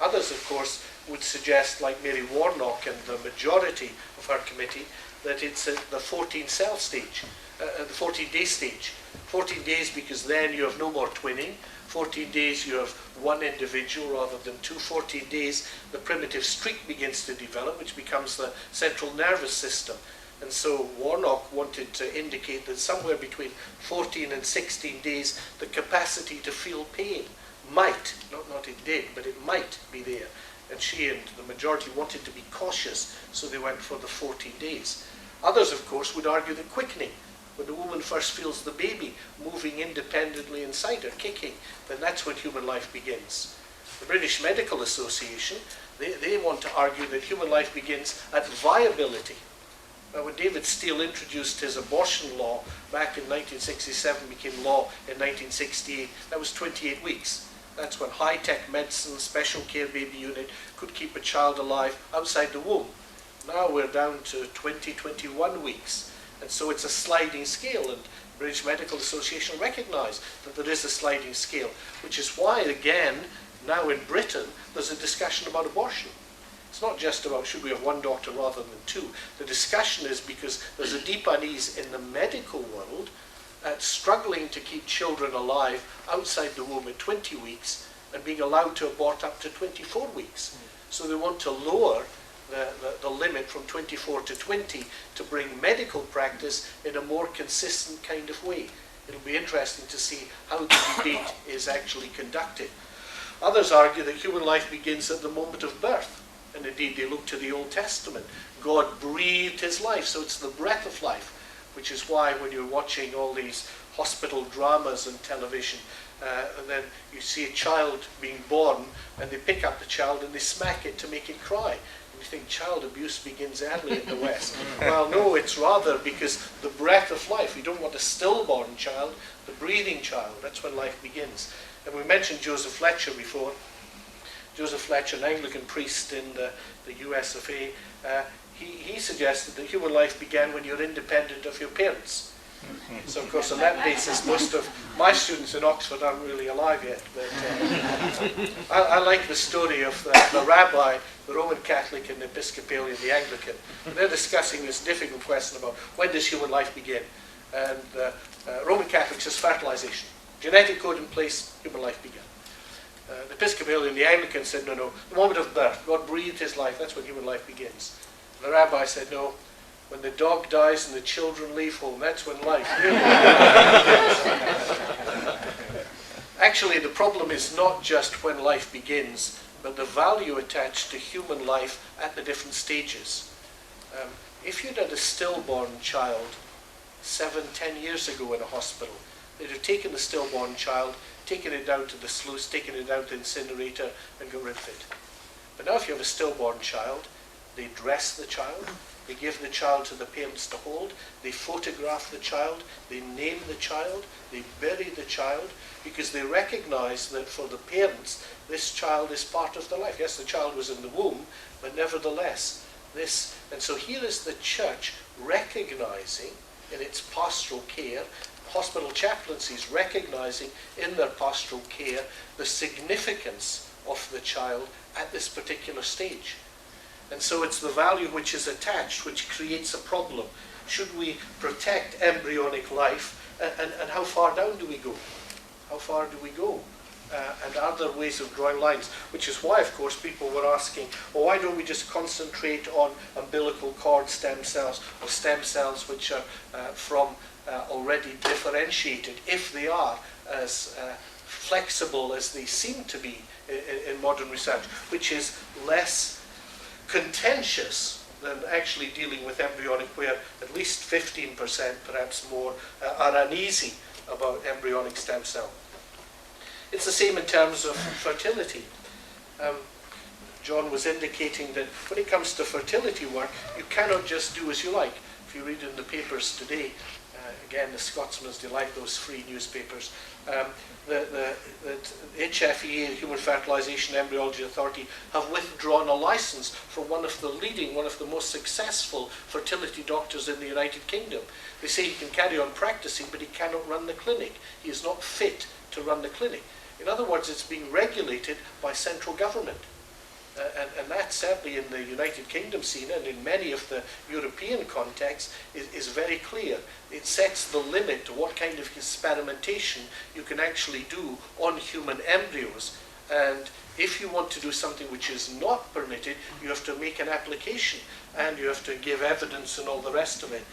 B: Others, of course, would suggest, like Mary Warnock and the majority of her committee, that it's at the 14-cell stage, the 14-day stage. 14 days because then you have no more twinning. 14 days you have one individual rather than two. 14 days the primitive streak begins to develop, which becomes the central nervous system. And so Warnock wanted to indicate that somewhere between 14 and 16 days the capacity to feel pain might, not it did, but it might be there. And she and the majority wanted to be cautious, so they went for the 14 days. Others, of course, would argue that quickening, when the woman first feels the baby moving independently inside her, kicking, then that's when human life begins. The British Medical Association, they want to argue that human life begins at viability. Now, when David Steele introduced his abortion law back in 1967, became law in 1968, that was 28 weeks. That's when high-tech medicine, special care baby unit could keep a child alive outside the womb. Now we're down to 20, 21 weeks. And so it's a sliding scale, and the British Medical Association recognise that there is a sliding scale, which is why, again, now in Britain, there's a discussion about abortion. It's not just about should we have one doctor rather than two. The discussion is because there's a deep unease in the medical world at struggling to keep children alive outside the womb at 20 weeks and being allowed to abort up to 24 weeks. So they want to lower the limit from 24 to 20 to bring medical practice in a more consistent kind of way. It'll be interesting to see how the debate is actually conducted. Others argue that human life begins at the moment of birth. And indeed, they look to the Old Testament. God breathed his life, so it's the breath of life, which is why when you're watching all these hospital dramas on television, and then you see a child being born, and they pick up the child and they smack it to make it cry. And you think child abuse begins early in the West. Well, no, it's rather because the breath of life. You don't want a stillborn child, the breathing child. That's when life begins. And we mentioned Joseph Fletcher before. Joseph Fletcher, an Anglican priest in the US of A, he suggested that human life began when you're independent of your parents. So, of course, on that basis, most of my students in Oxford aren't really alive yet. But I like the story of the rabbi, the Roman Catholic and the Episcopalian, the Anglican. And they're discussing this difficult question about when does human life begin. And Roman Catholic says fertilization. Genetic code in place, human life began. The Episcopalian, the Anglican said, no, the moment of birth, God breathed his life, that's when human life begins. And the rabbi said, no, when the dog dies and the children leave home, that's when life begins. Actually, the problem is not just when life begins, but the value attached to human life at the different stages. If you'd had a stillborn child 7, 10 years ago in a hospital, they'd have taken the stillborn child, taken it down to the sluice, taken it down to the incinerator, and got rid of it. But now if you have a stillborn child, they dress the child, they give the child to the parents to hold, they photograph the child, they name the child, they bury the child, because they recognize that for the parents, this child is part of their life. Yes, the child was in the womb, but nevertheless, this. And so here is the church recognizing in its pastoral care, hospital chaplaincies recognizing in their pastoral care the significance of the child at this particular stage. And so it's the value which is attached which creates a problem. Should we protect embryonic life, and how far down do we go? How far do we go? And are there ways of drawing lines? Which is why, of course, people were asking, well, why don't we just concentrate on umbilical cord stem cells, or stem cells which are from already differentiated, if they are as flexible as they seem to be in modern research, which is less contentious than actually dealing with embryonic, where at least 15%, perhaps more, are uneasy about embryonic stem cell. It's the same in terms of fertility. John was indicating that when it comes to fertility work, you cannot just do as you like. If you read in the papers today, again, the Scotsman's delight, those free newspapers, the HFEA, Human Fertilisation Embryology Authority, have withdrawn a license for one of the most successful fertility doctors in the United Kingdom. They say he can carry on practicing, but he cannot run the clinic. He is not fit to run the clinic. In other words, it's being regulated by central government. And that certainly in the United Kingdom scene and in many of the European contexts is very clear. It sets the limit to what kind of experimentation you can actually do on human embryos. And if you want to do something which is not permitted, you have to make an application and you have to give evidence and all the rest of it.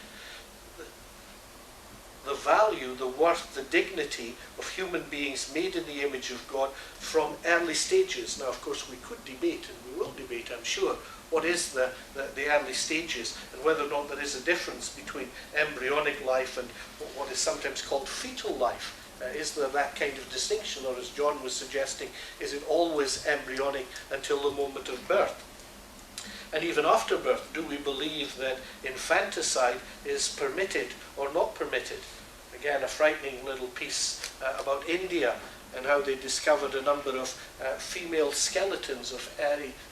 B: The value, the worth, the dignity of human beings made in the image of God from early stages. Now, of course, we could debate, and we will debate, I'm sure, what is the early stages and whether or not there is a difference between embryonic life and what is sometimes called fetal life. Is there that kind of distinction, or as John was suggesting, is it always embryonic until the moment of birth? And even after birth, do we believe that infanticide is permitted or not permitted? Again, a frightening little piece about India and how they discovered a number of female skeletons of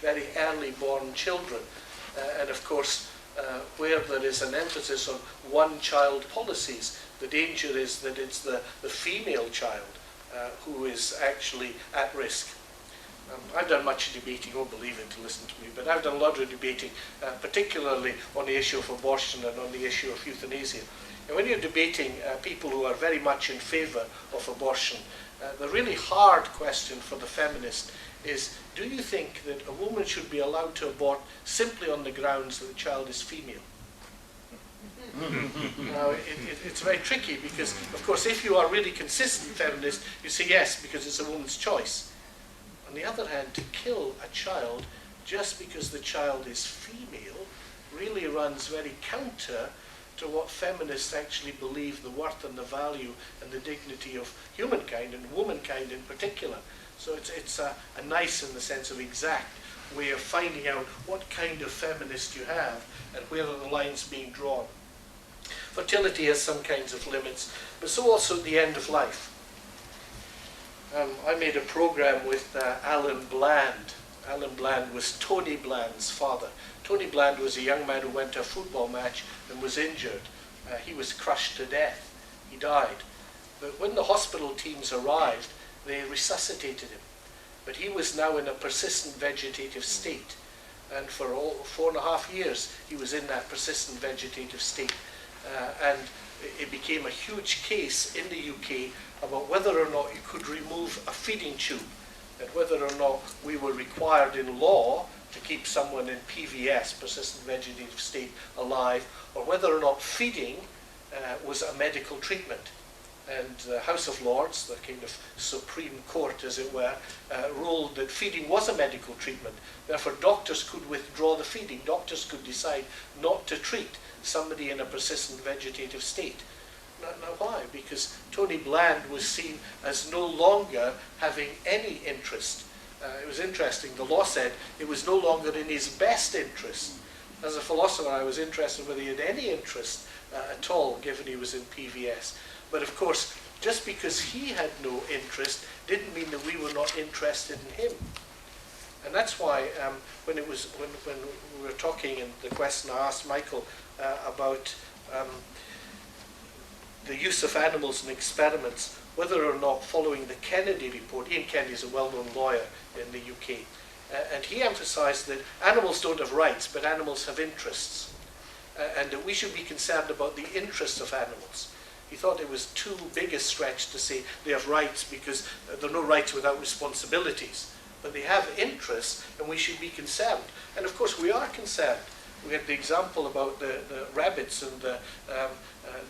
B: very early born children. And of course, where there is an emphasis on one-child policies, the danger is that it's the female child who is actually at risk. I've done much debating, won't believe it to listen to me, but I've done a lot of debating, particularly on the issue of abortion and on the issue of euthanasia. And when you're debating people who are very much in favour of abortion, the really hard question for the feminist is, do you think that a woman should be allowed to abort simply on the grounds that the child is female? Now, it's very tricky because, of course, if you are really consistent feminist, you say yes, because it's a woman's choice. On the other hand, to kill a child just because the child is female really runs very counter to what feminists actually believe the worth and the value and the dignity of humankind and womankind in particular. So it's a nice, in the sense of exact, way of finding out what kind of feminist you have and where are the lines being drawn. Fertility has some kinds of limits, but so also the end of life. I made a program with Alan Bland. Alan Bland was Tony Bland's father. Tony Bland was a young man who went to a football match and was injured. He was crushed to death. He died. But when the hospital teams arrived, they resuscitated him. But he was now in a persistent vegetative state. And for 4.5 years, he was in that persistent vegetative state. And it became a huge case in the UK about whether or not you could remove a feeding tube, and whether or not we were required in law to keep someone in PVS, persistent vegetative state, alive, or whether or not feeding was a medical treatment. And the House of Lords, the kind of Supreme Court as it were, ruled that feeding was a medical treatment. Therefore doctors could withdraw the feeding. Doctors could decide not to treat somebody in a persistent vegetative state. Now why? Because Tony Bland was seen as no longer having any interest. It was interesting, the law said it was no longer in his best interest. As a philosopher, I was interested whether he had any interest at all, given he was in PVS. But of course, just because he had no interest didn't mean that we were not interested in him. And that's why when we were talking, and the question I asked Michael about the use of animals in experiments, whether or not following the Kennedy report. Ian Kennedy is a well-known lawyer in the UK, and he emphasised that animals don't have rights, but animals have interests, and that we should be concerned about the interests of animals. He thought it was too big a stretch to say they have rights, because there are no rights without responsibilities. But they have interests, and we should be concerned. And of course we are concerned. We had the example about the rabbits and the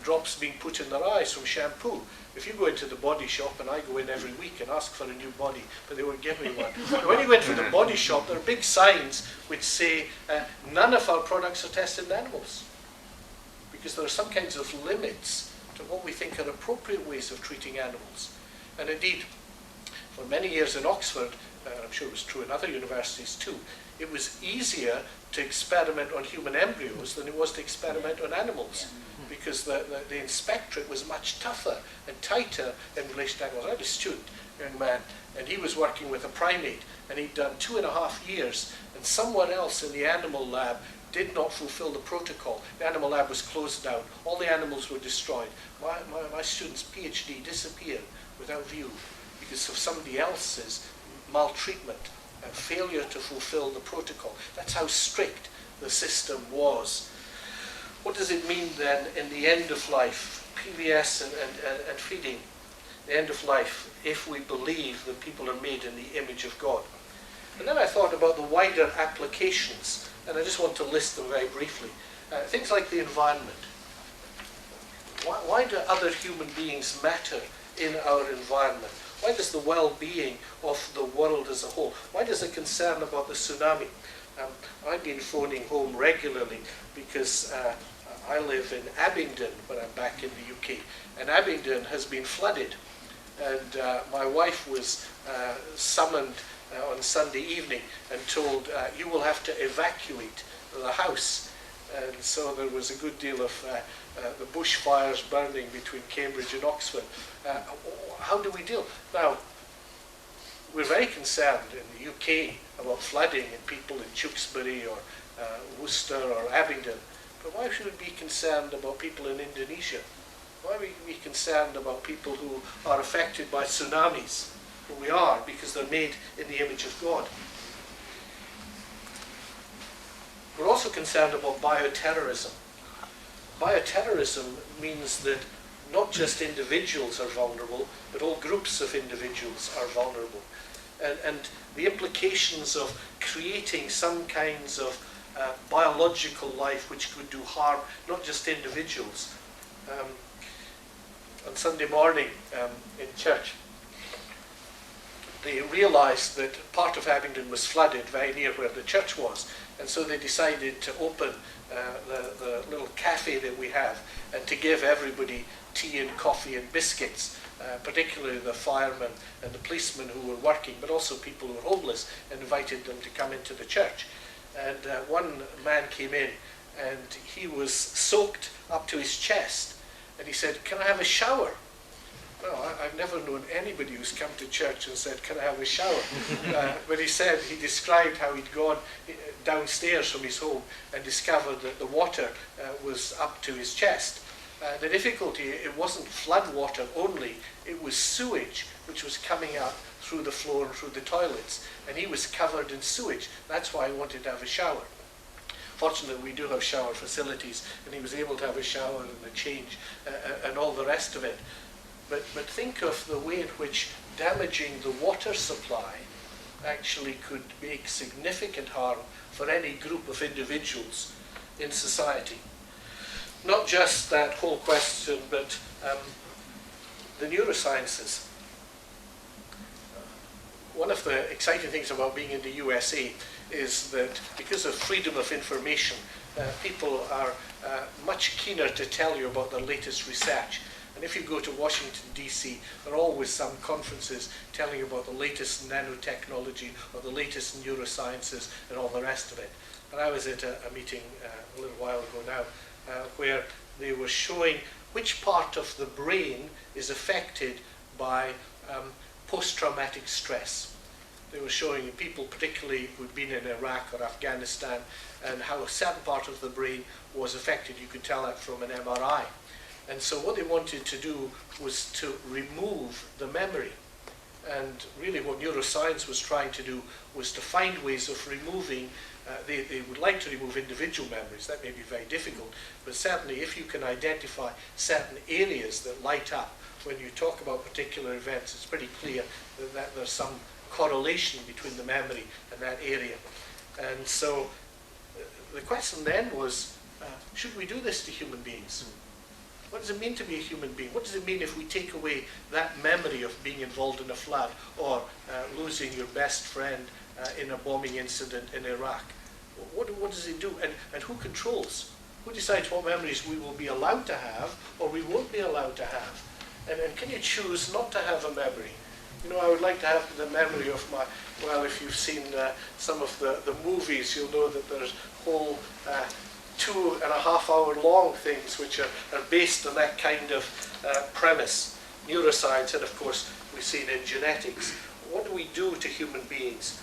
B: drops being put in their eyes from shampoo. If you go into the body shop, and I go in every week and ask for a new body, but they won't give me one. But when you go into the body shop, there are big signs which say none of our products are tested in animals, because there are some kinds of limits to what we think are appropriate ways of treating animals. And indeed, for many years in Oxford, I'm sure it was true in other universities too, it was easier to experiment on human embryos than it was to experiment on animals, because the inspectorate was much tougher and tighter in relation to animals. I had a student, young man, and he was working with a primate, and he'd done 2.5 years, and somewhere else in the animal lab did not fulfill the protocol. The animal lab was closed down. All the animals were destroyed. My student's PhD disappeared without view because of somebody else's maltreatment and failure to fulfill the protocol. That's how strict the system was. What does it mean then in the end of life, PVS and feeding, the end of life, if we believe that people are made in the image of God? And then I thought about the wider applications, and I just want to list them very briefly. Things like the environment. Why do other human beings matter in our environment? Why does the well-being of the world as a whole? Why does a concern about the tsunami? I've been phoning home regularly because I live in Abingdon when I'm back in the UK, and Abingdon has been flooded. And my wife was summoned on Sunday evening and told, you will have to evacuate the house. And so there was a good deal of the bushfires burning between Cambridge and Oxford. How do we deal? Now, we're very concerned in the UK about flooding in people in Tewkesbury or Worcester or Abingdon. But why should we be concerned about people in Indonesia? Why are we be concerned about people who are affected by tsunamis? Well, we are, because they're made in the image of God. We're also concerned about bioterrorism. Bioterrorism means that not just individuals are vulnerable, but all groups of individuals are vulnerable. And the implications of creating some kinds of biological life which could do harm, not just individuals. On Sunday morning in church, they realised that part of Abingdon was flooded very near where the church was, and so they decided to open the little cafe that we have and to give everybody tea and coffee and biscuits, particularly the firemen and the policemen who were working, but also people who were homeless, and invited them to come into the church. And one man came in and he was soaked up to his chest, and he said, "Can I have a shower?" Well, I've never known anybody who's come to church and said, "Can I have a shower?" But he described how he'd gone downstairs from his home and discovered that the water was up to his chest. The difficulty, it wasn't flood water only, it was sewage which was coming out through the floor and through the toilets, and he was covered in sewage. That's why he wanted to have a shower. Fortunately, we do have shower facilities, and he was able to have a shower and a change and all the rest of it. But think of the way in which damaging the water supply actually could make significant harm for any group of individuals in society. Not just that whole question, but the neurosciences. One of the exciting things about being in the USA is that because of freedom of information, people are much keener to tell you about the latest research. And if you go to Washington, D.C., there are always some conferences telling you about the latest nanotechnology or the latest neurosciences and all the rest of it. And I was at a meeting a little while ago now where they were showing which part of the brain is affected by post-traumatic stress. They were showing people, particularly who'd been in Iraq or Afghanistan, and how a certain part of the brain was affected. You could tell that from an MRI. And so what they wanted to do was to remove the memory. And really what neuroscience was trying to do was to find ways of removing, they would like to remove individual memories. That may be very difficult, but certainly if you can identify certain areas that light up when you talk about particular events, it's pretty clear that there's some correlation between the memory and that area. And so the question then was, should we do this to human beings? What does it mean to be a human being? What does it mean if we take away that memory of being involved in a flood or losing your best friend in a bombing incident in Iraq? What does it do? And who controls? Who decides what memories we will be allowed to have or we won't be allowed to have? And can you choose not to have a memory? You know, I would like to have the memory of my, well, if you've seen some of the movies, you'll know that there's whole 2.5 hour long things which are based on that kind of premise. Neuroscience, and of course we've seen in genetics. What do we do to human beings?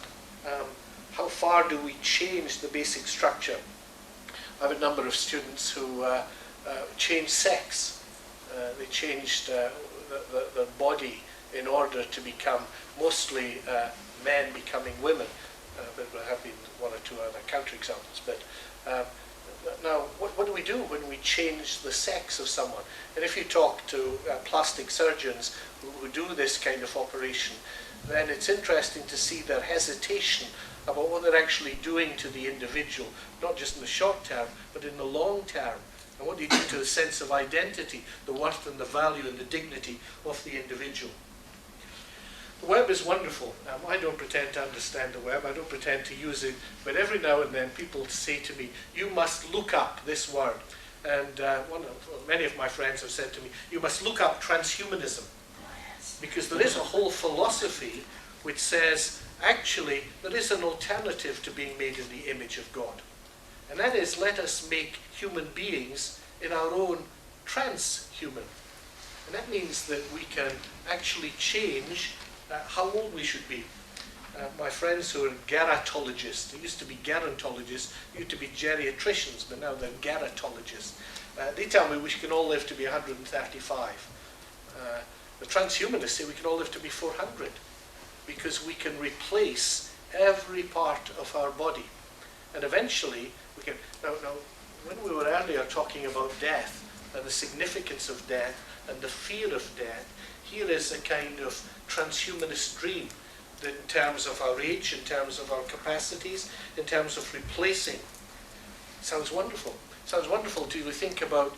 B: How far do we change the basic structure? I have a number of students who changed sex. They changed the body in order to become mostly men becoming women. But there have been one or two other counterexamples. But now, what do we do when we change the sex of someone? And if you talk to plastic surgeons who do this kind of operation, then it's interesting to see their hesitation about what they're actually doing to the individual, not just in the short term, but in the long term. And what do you do to the sense of identity, the worth and the value and the dignity of the individual? The web is wonderful. I don't pretend to understand the web. I don't pretend to use it. But every now and then people say to me, you must look up this word. And many of my friends have said to me, you must look up transhumanism. Because there is a whole philosophy which says, actually, there is an alternative to being made in the image of God. And that is, let us make human beings in our own transhuman. And that means that we can actually change how old we should be. My friends who are gerontologists, they used to be gerontologists, used to be geriatricians, but now they're gerontologists. They tell me we can all live to be 135. The transhumanists say we can all live to be 400 because we can replace every part of our body. And eventually, we can... Now, when we were earlier talking about death and the significance of death and the fear of death, here is a kind of transhumanist dream that in terms of our age, in terms of our capacities, in terms of replacing. Sounds wonderful. Sounds wonderful to think about,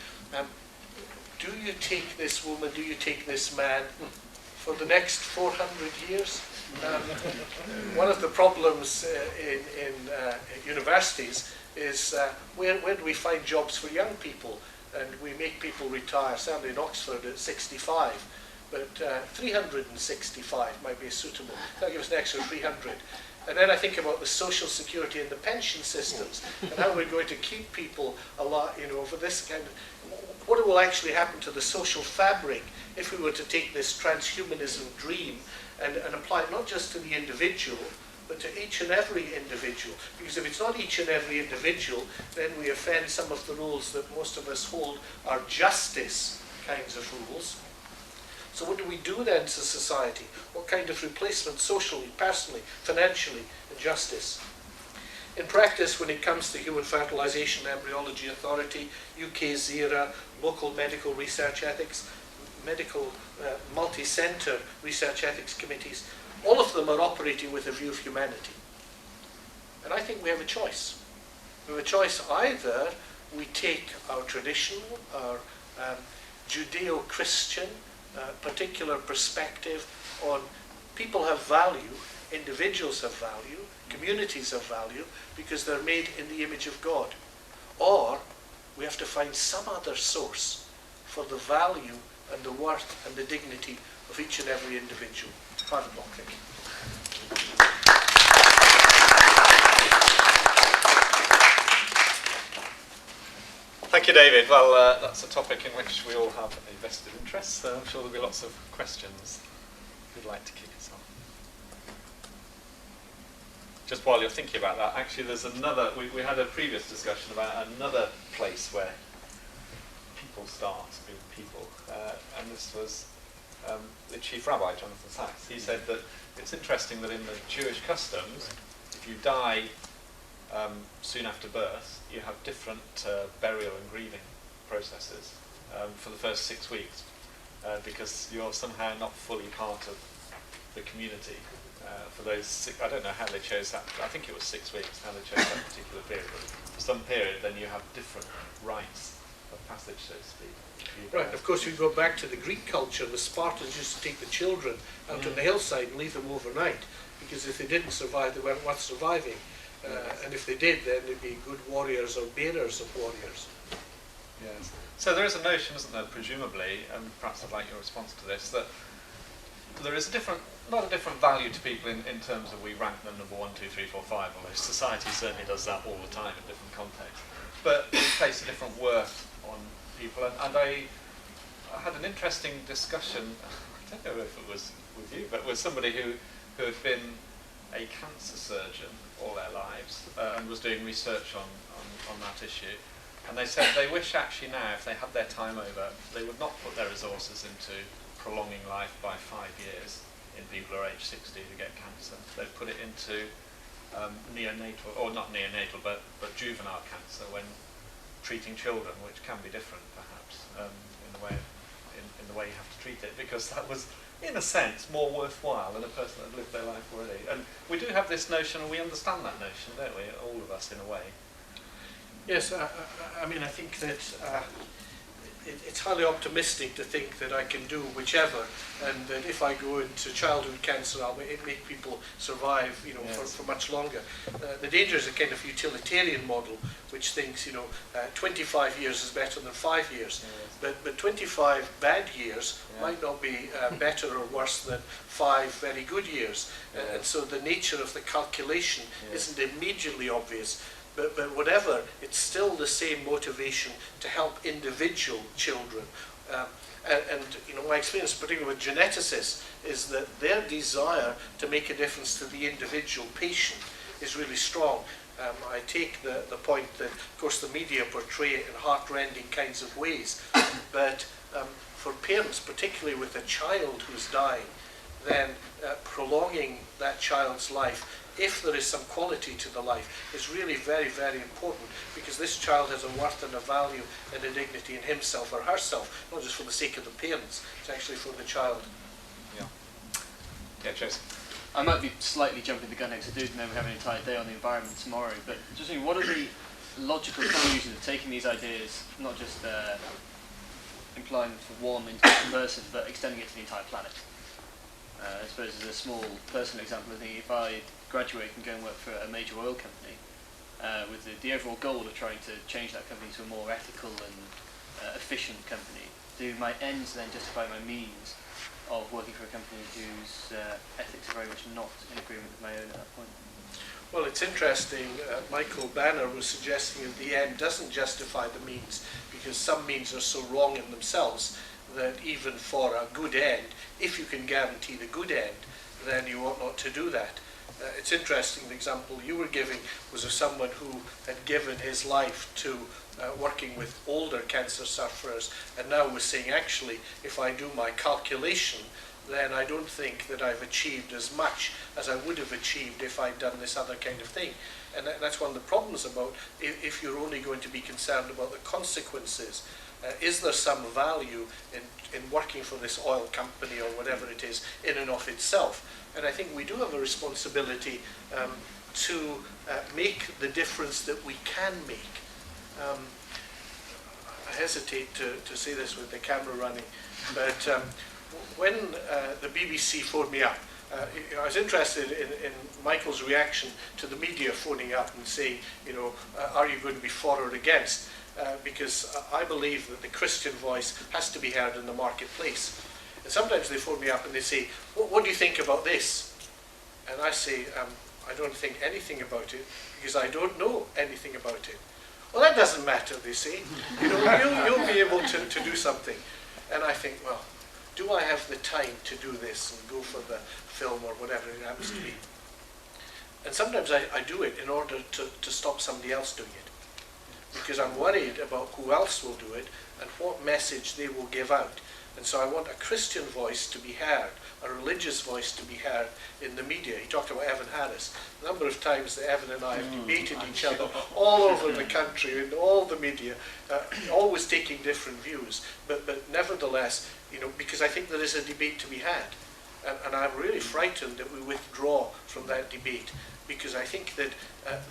B: do you take this woman, do you take this man for the next 400 years? One of the problems in universities is where do we find jobs for young people? And we make people retire, certainly in Oxford at 65. But 365 might be suitable. That'll give us an extra 300. And then I think about the social security and the pension systems and how we're going to keep people alive, you know, for this kind of... What will actually happen to the social fabric if we were to take this transhumanism dream and apply it not just to the individual, but to each and every individual? Because if it's not each and every individual, then we offend some of the rules that most of us hold are justice kinds of rules. So what do we do then to society? What kind of replacement socially, personally, financially, and justice? In practice, when it comes to Human Fertilization Embryology Authority, UK ZERA, local medical research ethics, medical multi-centre research ethics committees, all of them are operating with a view of humanity. And I think we have a choice. We have a choice: either we take our tradition, our Judeo-Christian particular perspective on people have value, individuals have value, communities have value, because they're made in the image of God. Or we have to find some other source for the value and the worth and the dignity of each and every individual. 5 o'clock, thank you.
A: Thank you, David. Well, that's a topic in which we all have a vested interest, so I'm sure there'll be lots of questions. If you'd like to kick us off. Just while you're thinking about that, actually there's another, we had a previous discussion about another place where people start with people. And this was the chief rabbi, Jonathan Sachs. He said that it's interesting that in the Jewish customs, if you die soon after birth, you have different burial and grieving processes for the first 6 weeks, because you're somehow not fully part of the community for those I don't know how they chose that, I think it was 6 weeks, how they chose that particular period. But for some period, then you have different rites of passage, so to speak.
B: Right, of course, if you go back to the Greek culture, the Spartans used to take the children out on the hillside and leave them overnight, because if they didn't survive, they weren't worth surviving. And if they did, then they'd be good warriors or bearers of warriors.
A: Yes. So there is a notion, isn't there, presumably, and perhaps I'd like your response to this, that there is not a different value to people in terms of we rank them number 1, 2, 3, 4, 5, although society certainly does that all the time in different contexts. But we place a different worth on people, and I had an interesting discussion, I don't know if it was with you, but with somebody who had been a cancer surgeon all their lives and was doing research on that issue. And they said they wish actually now, if they had their time over, they would not put their resources into prolonging life by 5 years in people who are age 60 who get cancer. They'd put it into neonatal, or not neonatal, but juvenile cancer when treating children, which can be different perhaps in the way you have to treat it, because that was, in a sense, more worthwhile than a person that had lived their life already. And we do have this notion, and we understand that notion, don't we, all of us in a way.
B: Yes, I mean, I think that it's highly optimistic to think that I can do whichever, and that if I go into childhood cancer, I'll make people survive, for much longer. The danger is a kind of utilitarian model, which thinks, 25 years is better than 5 years. Yes. But 25 bad years might not be better or worse than 5 very good years. And so the nature of the calculation isn't immediately obvious. But whatever, it's still the same motivation to help individual children. And my experience, particularly with geneticists, is that their desire to make a difference to the individual patient is really strong. I take the point that, of course, the media portray it in heart-rending kinds of ways, but for parents, particularly with a child who's dying, then prolonging that child's life, if there is some quality to the life, is really very, very important, because this child has a worth and a value and a dignity in himself or herself, not just for the sake of the parents, it's actually for the child.
A: Yeah, Chase.
D: I might be slightly jumping the gun here, because I do know we have an entire day on the environment tomorrow, but just thinking, what are the logical conclusions of taking these ideas, not just implying for one individual person, but extending it to the entire planet? I suppose as a small personal example, I think if I graduate and go and work for a major oil company, with the overall goal of trying to change that company to a more ethical and efficient company, do my ends then justify my means of working for a company whose ethics are very much not in agreement with my own at that point?
B: Well, it's interesting, Michael Banner was suggesting that the end doesn't justify the means, because some means are so wrong in themselves that even for a good end, if you can guarantee the good end, then you ought not to do that. It's interesting, the example you were giving was of someone who had given his life to working with older cancer sufferers, and now was saying, actually, if I do my calculation, then I don't think that I've achieved as much as I would have achieved if I'd done this other kind of thing. And that's one of the problems about if you're only going to be concerned about the consequences. Is there some value in working for this oil company or whatever it is in and of itself? And I think we do have a responsibility to make the difference that we can make. I hesitate to say this with the camera running, but when the BBC phoned me up, I was interested in Michael's reaction to the media phoning up and saying, are you going to be for or against? Because I believe that the Christian voice has to be heard in the marketplace. And sometimes they phone me up and they say, what do you think about this? And I say, I don't think anything about it, because I don't know anything about it. Well, that doesn't matter, they say. You'll be able to do something. And I think, well, do I have the time to do this and go for the film or whatever it happens to be? And sometimes I do it in order to stop somebody else doing it. because I'm worried about who else will do it and what message they will give out. And so I want a Christian voice to be heard, a religious voice to be heard in the media. He talked about Evan Harris. The number of times that Evan and I have debated each other all over the country, in all the media, always taking different views, but nevertheless, you know, because I think there is a debate to be had. And I'm really frightened that we withdraw from that debate, because I think that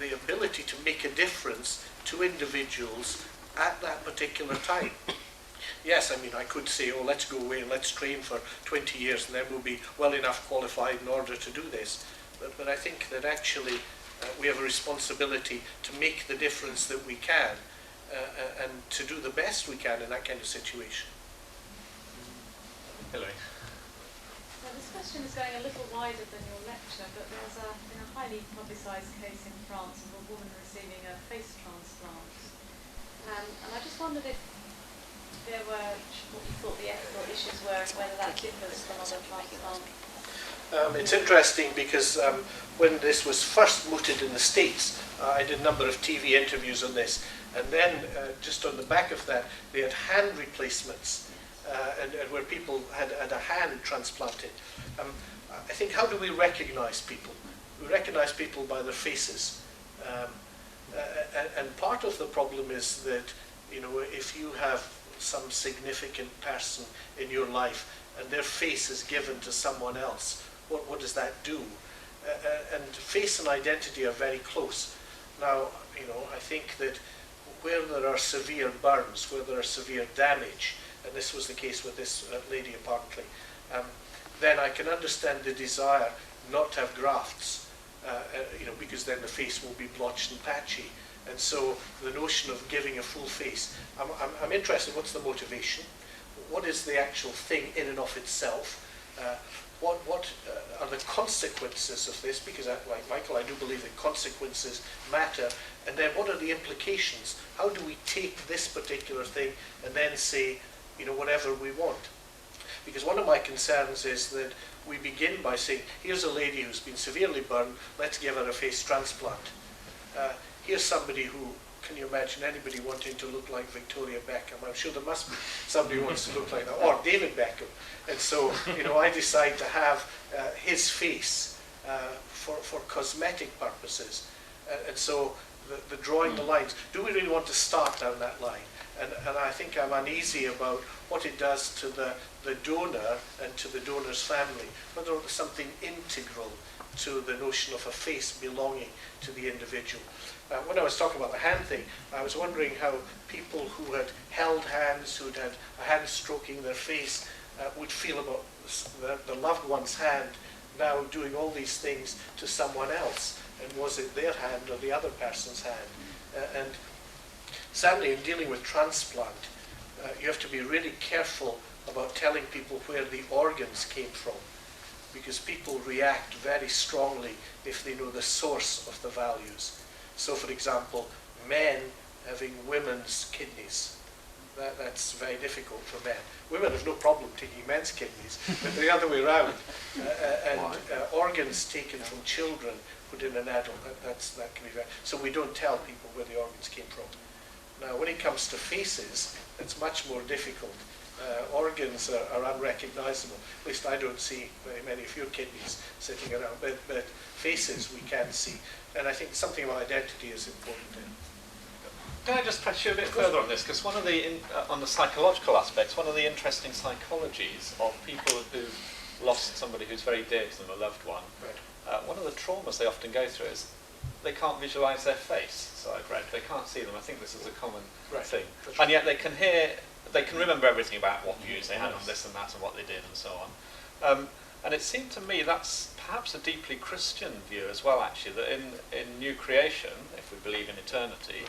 B: the ability to make a difference to individuals at that particular time. Yes, I mean, I could say, oh, let's go away and let's train for 20 years and then we'll be well enough qualified in order to do this. But I think that actually we have a responsibility to make the difference that we can and to do the best we can in that kind of situation.
A: Hilary.
E: Well, this question is going a little wider than your lecture, but there's been a highly publicised case in France of a woman receiving a face transplant. And I just wondered if there were, what you thought the ethical issues were, and whether that differs from other transplants.
B: It's interesting because when this was first mooted in the States, I did a number of TV interviews on this, and then just on the back of that, they had hand replacements, and where people had a hand transplanted. I think, how do we recognise people? We recognise people by their faces. And part of the problem is that, you know, if you have some significant person in your life and their face is given to someone else, what does that do? And face and identity are very close. Now, you know, I think that where there are severe burns, where there are severe damage, and this was the case with this lady apparently, then I can understand the desire not to have grafts, you know, because then the face will be blotched and patchy. And so the notion of giving a full face, I'm interested, what's the motivation? What is the actual thing in and of itself? What are the consequences of this? Because like Michael, I do believe that consequences matter. And then what are the implications? How do we take this particular thing and then say, you know, whatever we want? Because one of my concerns is that we begin by saying, here's a lady who's been severely burned, let's give her a face transplant. Here's somebody who, can you imagine anybody wanting to look like Victoria Beckham? I'm sure there must be somebody who wants to look like that, or David Beckham. And so, you know, I decide to have his face for cosmetic purposes. And so the drawing the lines, do we really want to start down that line? And I think I'm uneasy about what it does to the donor and to the donor's family, whether there's something integral to the notion of a face belonging to the individual. When I was talking about the hand thing, I was wondering how people who had held hands, who'd had a hand stroking their face, would feel about the loved one's hand now doing all these things to someone else. And was it their hand or the other person's hand? And sadly, in dealing with transplant, you have to be really careful about telling people where the organs came from, because people react very strongly if they know the source of the values. So, for example, men having women's kidneys, that's very difficult for men. Women have no problem taking men's kidneys, but the other way around. Organs taken from children put in an adult, that can be very... So we don't tell people where the organs came from. Now, when it comes to faces, it's much more difficult. Organs are unrecognizable. At least I don't see very many of your kidneys sitting around, but faces we can see. And I think something about identity is important.
A: Can I just press you a bit further on this? Because one of the, on the psychological aspects, one of the interesting psychologies of people who've lost somebody who's very dear to them, a loved one, right. One of the traumas they often go through is they can't visualise their face. So I've read, they can't see them. I think this is a common thing. Sure. And yet they can hear, they can remember everything about what views they had on this and that and what they did and so on. And it seemed to me that's perhaps a deeply Christian view as well, actually, that in new creation, if we believe in eternity,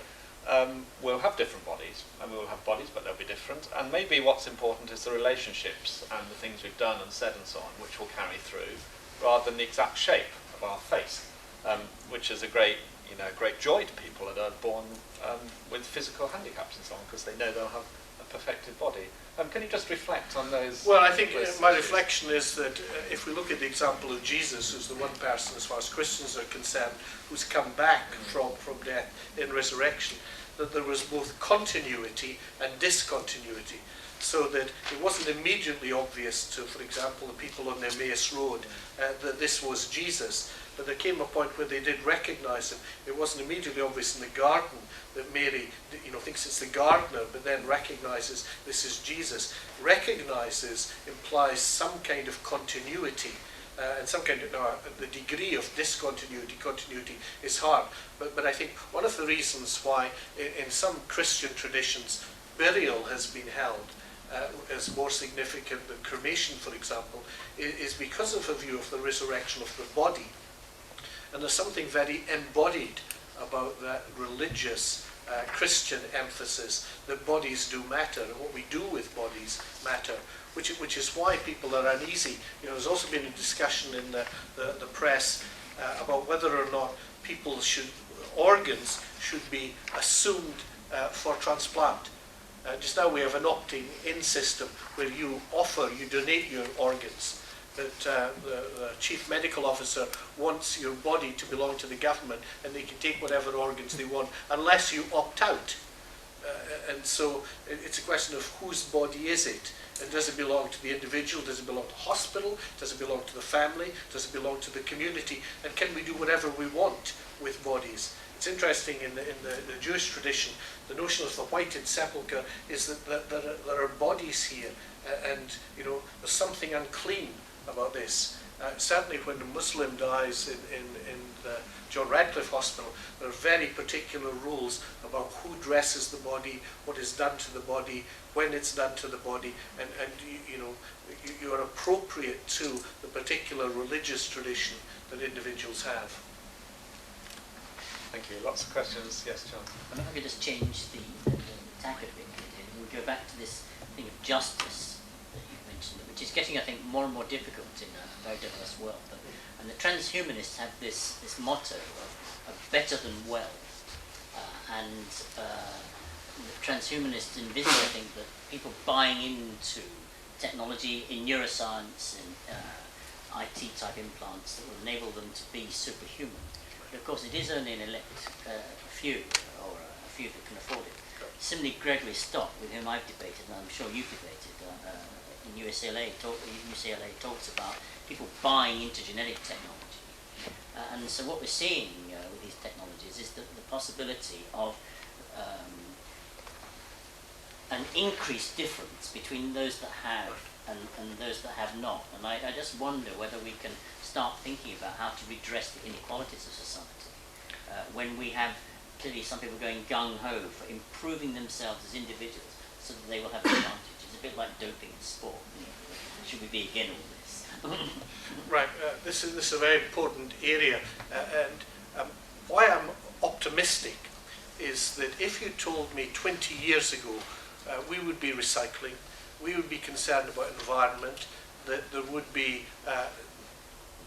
A: we'll have different bodies, and we will have bodies, but they'll be different. And maybe what's important is the relationships and the things we've done and said and so on, which will carry through, rather than the exact shape of our face, which is a great, great joy to people that are born with physical handicaps and so on, because they know they'll have a perfected body. Can you just reflect on those?
B: Well, I think my reflection is that if we look at the example of Jesus, who's the one person, as far as Christians are concerned, who's come back from death in resurrection, that there was both continuity and discontinuity, so that it wasn't immediately obvious to, for example, the people on the Emmaus Road that this was Jesus. But there came a point where they did recognize him. It wasn't immediately obvious in the garden that Mary, thinks it's the gardener, but then recognizes this is Jesus. Recognizes implies some kind of continuity. And some kind of, the degree of discontinuity, continuity is hard. But I think one of the reasons why in some Christian traditions burial has been held as more significant than cremation, for example, is because of a view of the resurrection of the body. And there's something very embodied about that religious Christian emphasis that bodies do matter, and what we do with bodies matter, which is why people are uneasy. There's also been a discussion in the press about whether or not organs should be assumed for transplant. Just now we have an opting-in system where you donate your organs. That the chief medical officer wants your body to belong to the government, and they can take whatever organs they want unless you opt out. And so it's a question of whose body is it? And does it belong to the individual? Does it belong to the hospital? Does it belong to the family? Does it belong to the community? And can we do whatever we want with bodies? It's interesting in the Jewish tradition, the notion of the whited sepulchre is that there are bodies here, and there's something unclean about this. Certainly when a Muslim dies in the John Radcliffe Hospital, there are very particular rules about who dresses the body, what is done to the body, when it's done to the body, and you are appropriate to the particular religious tradition that individuals have.
A: Thank you. Lots of questions. Yes, John.
F: I wonder if I could just change the tack a bit. We'll go back to this thing of justice that you mentioned, which is getting, I think, more and more difficult in a very diverse world. And the transhumanists have this motto of better than well. And the transhumanists envisage, I think, that people buying into technology in neuroscience and IT-type implants that will enable them to be superhuman. But of course, it is only an few that can afford it. Similarly, Gregory Stott, with whom I've debated, and I'm sure you've debated, in UCLA talks about people buying into genetic technology. And so what we're seeing with these technologies is the possibility of an increased difference between those that have and those that have not. And I just wonder whether we can start thinking about how to redress the inequalities of society when we have clearly some people going gung-ho for improving themselves as individuals so that they will have an advantage. It's a bit like doping in sport. Should we be again all this?
B: Right, this is a very important area, and why I'm optimistic is that if you told me 20 years ago we would be recycling, we would be concerned about environment, that there would be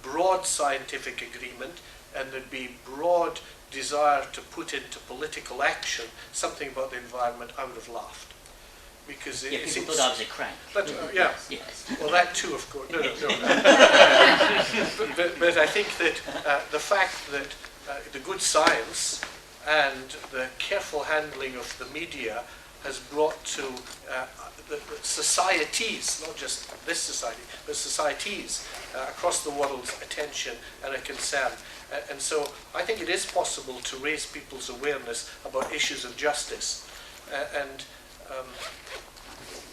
B: broad scientific agreement, and there'd be broad desire to put into political action something about the environment, I would have laughed. Because
F: people thought I was a crank.
B: But, yeah,
F: yes.
B: Well, that too, of course. No. but I think that the fact that the good science and the careful handling of the media has brought to the societies, not just this society, but societies across the world's attention and a concern. And so I think it is possible to raise people's awareness about issues of justice.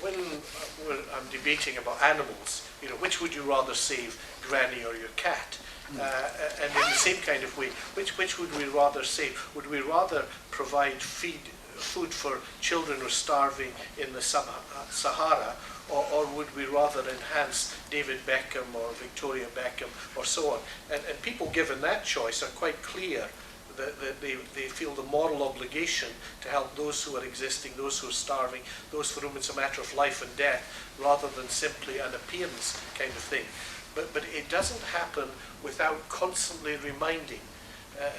B: When I'm debating about animals, which would you rather save, Granny or your cat? And in the same kind of way, which would we rather save? Would we rather provide food for children who are starving in the Sahara, or would we rather enhance David Beckham or Victoria Beckham or so on? And people given that choice are quite clear that they feel the moral obligation to help those who are existing, those who are starving, those for whom it's a matter of life and death, rather than simply an appearance kind of thing. But it doesn't happen without constantly reminding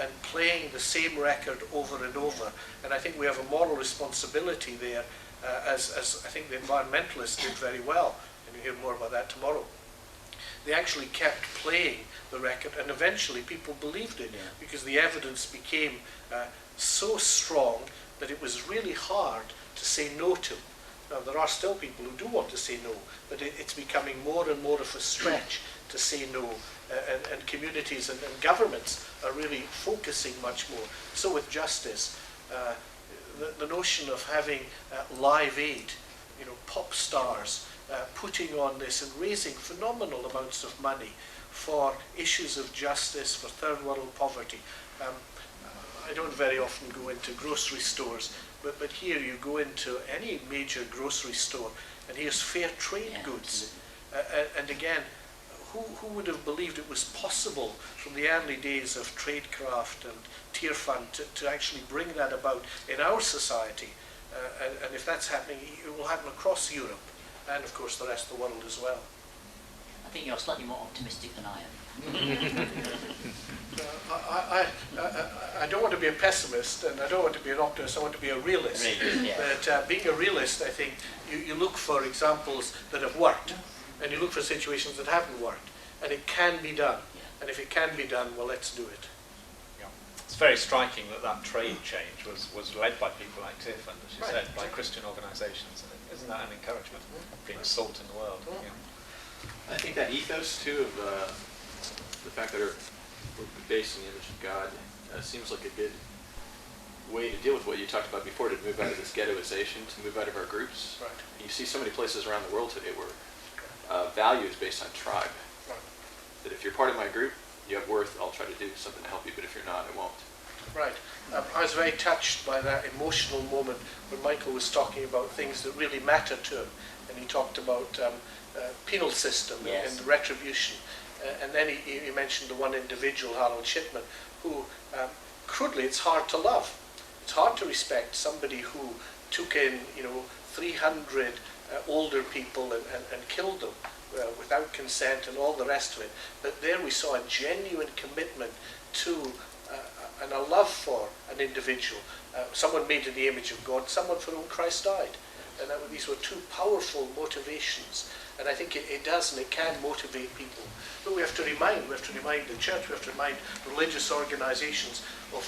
B: and playing the same record over and over. And I think we have a moral responsibility there, as I think the environmentalists did very well, and you'll hear more about that tomorrow. They actually kept playing the record, and eventually people believed it, because the evidence became so strong that it was really hard to say no to. Now, there are still people who do want to say no, but it's becoming more and more of a stretch to say no, and communities and governments are really focusing much more. So with justice, the notion of having Live Aid, pop stars, putting on this and raising phenomenal amounts of money for issues of justice, for third world poverty. I don't very often go into grocery stores, but here you go into any major grocery store and here's fair trade goods. And again, who would have believed it was possible from the early days of tradecraft and tier fund to actually bring that about in our society? And if that's happening, it will happen across Europe and of course the rest of the world as well.
F: I think you're slightly more optimistic than I am.
B: I don't want to be a pessimist and I don't want to be an optimist, I want to be a realist. But being a realist, I think you look for examples that have worked and you look for situations that haven't worked, and it can be done. And if it can be done, well, let's do it.
A: It's very striking that trade change was led by people like Tiff and, as you said, by Christian organisations. Isn't that an encouragement, being salt in the world?
C: I think that ethos, too, of the fact that we're based in the image of God seems like a good way to deal with what you talked about before, to move out of this ghettoization, to move out of our groups.
B: Right.
C: You see so many places around the world today where value is based on tribe.
B: Right.
C: That if you're part of my group, you have worth, I'll try to do something to help you, but if you're not, I won't.
B: Right. I was very touched by that emotional moment when Michael was talking about things that really mattered to him, and he talked about penal system and retribution. And then he mentioned the one individual, Harold Shipman, who, crudely, it's hard to love. It's hard to respect somebody who took in, 300 older people and killed them without consent and all the rest of it. But there we saw a genuine commitment to and a love for an individual. Someone made in the image of God, someone for whom Christ died. And these were two powerful motivations. And I think it does and it can motivate people. But we have to remind the church, we have to remind religious organisations of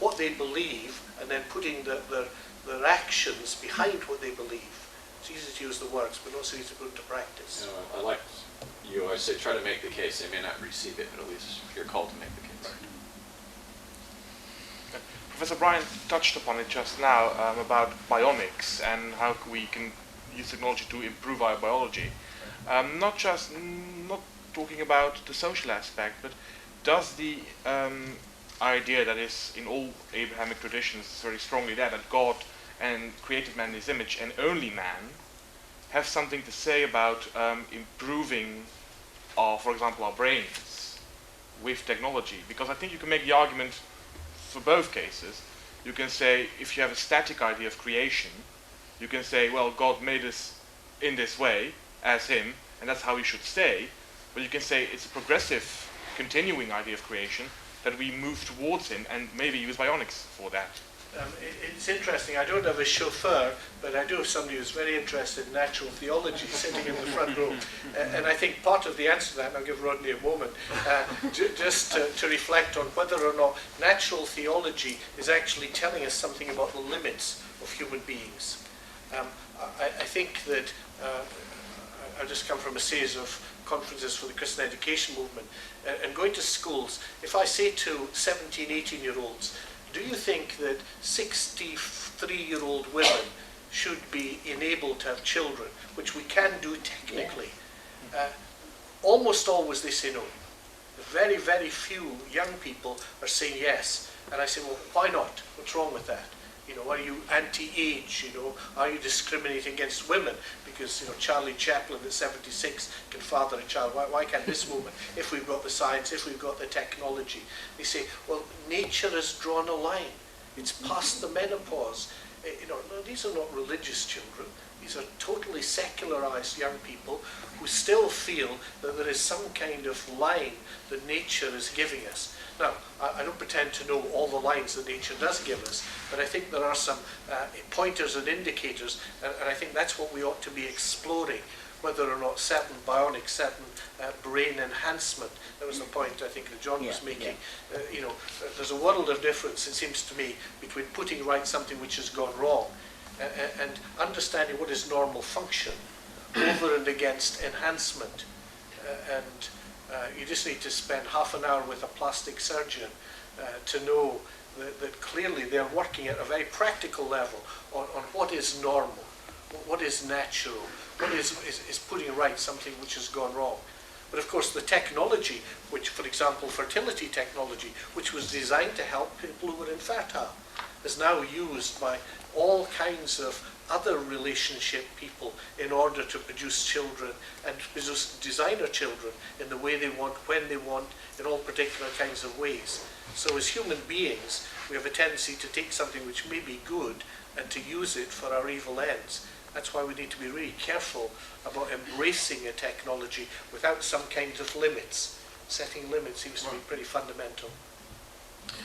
B: what they believe and then putting their actions behind what they believe. It's easy to use the words, but not so easy to put into practice.
C: I like you always say, try to make the case. They may not receive it, but at least you're called to make the case.
G: Professor Brian touched upon it just now about bionics and how we can use technology to improve our biology. Not talking about the social aspect, but does the idea that is in all Abrahamic traditions very strongly there, that God and created man in his image and only man, have something to say about improving, for example, our brains with technology? Because I think you can make the argument for both cases. You can say, if you have a static idea of creation, you can say, well, God made us in this way, as him, and that's how we should stay. But you can say it's a progressive, continuing idea of creation, that we move towards him and maybe use bionics for that.
B: It's interesting. I don't have a chauffeur, but I do have somebody who's very interested in natural theology sitting in the front row. And I think part of the answer to that, and I'll give Rodney a moment, just to reflect on whether or not natural theology is actually telling us something about the limits of human beings. I think that I've just come from a series of conferences for the Christian education movement, and going to schools, if I say to 17, 18-year-olds, do you think that 63-year-old women should be enabled to have children, which we can do technically? Almost always they say no. Very, very few young people are saying yes. And I say, well, why not? What's wrong with that? Are you anti-age? Are you discriminating against women? Because, Charlie Chaplin at 76 can father a child. Why can't this woman? If we've got the science, if we've got the technology. They say, well, nature has drawn a line. It's past the menopause. These are not religious children. These are totally secularized young people who still feel that there is some kind of line that nature is giving us. Now, I don't pretend to know all the lines that nature does give us, but I think there are some pointers and indicators, and I think that's what we ought to be exploring whether or not certain bionics, certain brain enhancement. That was the point I think that John was
F: Yeah,
B: making. You know, there's a world of difference, it seems to me, between putting right something which has gone wrong and understanding what is normal function over and against enhancement. You just need to spend half an hour with a plastic surgeon to know that clearly they're working at a very practical level on what is normal, what is natural, what is putting right something which has gone wrong. But of course the technology, which for example fertility technology, which was designed to help people who were infertile, is now used by all kinds of other relationship people in order to produce children and produce designer children in the way they want, when they want, in all particular kinds of ways. So as human beings, we have a tendency to take something which may be good and to use it for our evil ends. That's why we need to be really careful about embracing a technology without some kind of limits. Setting limits seems to be pretty fundamental.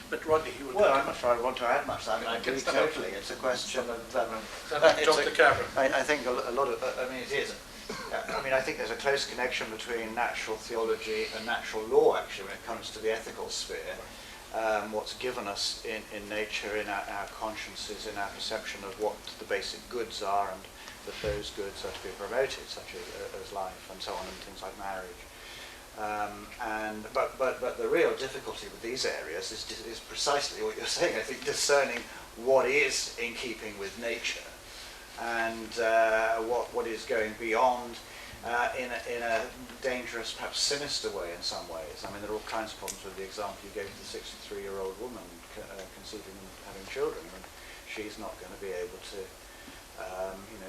B: But Rodney, you would...
H: Well, I'm not sure I want to add much. I mean, I agree totally. It's a question of...
B: Talk to the camera.
H: I think a lot of... I mean, it is... I mean, I think there's a close connection between natural theology and natural law, actually, when it comes to the ethical sphere. What's given us in nature, in our consciences, in our perception of what the basic goods are, and that those goods are to be promoted, such as life and so on, and things like marriage. But the real difficulty with these areas is precisely what you're saying. I think discerning what is in keeping with nature and what is going beyond in a dangerous, perhaps sinister way in some ways. I mean, there are all kinds of problems with the example you gave of the 63-year-old woman conceiving and having children, and she's not going to be able to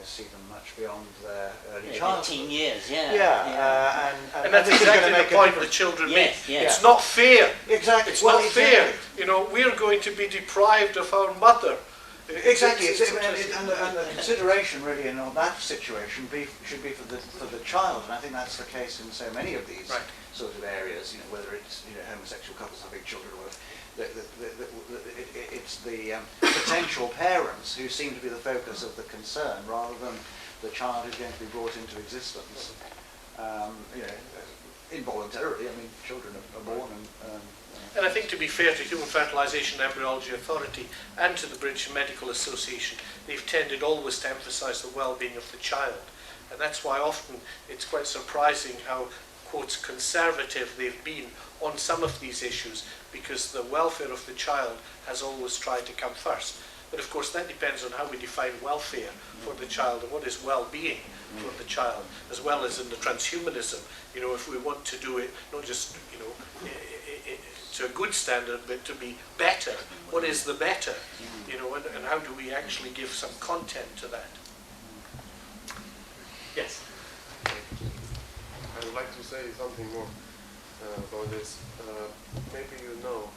H: see them much beyond their early childhood.
F: 18 years, yeah.
B: And that's
H: this is
B: exactly
H: gonna
B: the
H: make a
B: point the
H: difference.
B: children
F: Yes,
B: make.
F: yes.
B: It's not fair.
H: Exactly.
B: It's
H: Well,
B: not fair.
H: exactly.
B: You know, we're going to be deprived of our mother.
H: Exactly, and the consideration really in that situation should be for the child, and I think that's the case in so many of these sort of areas. You know, whether it's homosexual couples having children or it's the potential parents who seem to be the focus of the concern, rather than the child who's going to be brought into existence. Involuntarily. I mean, children are born
B: And I think, to be fair to Human Fertilisation and Embryology Authority and to the British Medical Association, they've tended always to emphasise the well-being of the child. And that's why often it's quite surprising how, quotes, conservative they've been on some of these issues, because the welfare of the child has always tried to come first. But of course that depends on how we define welfare for the child and what is well-being for the child, as well as in the transhumanism. You know, if we want to do it not just, to a good standard, but to be better. What is the better? You know, and how do we actually give some content to that? Yes.
I: I would like to say something more about this. Maybe you know,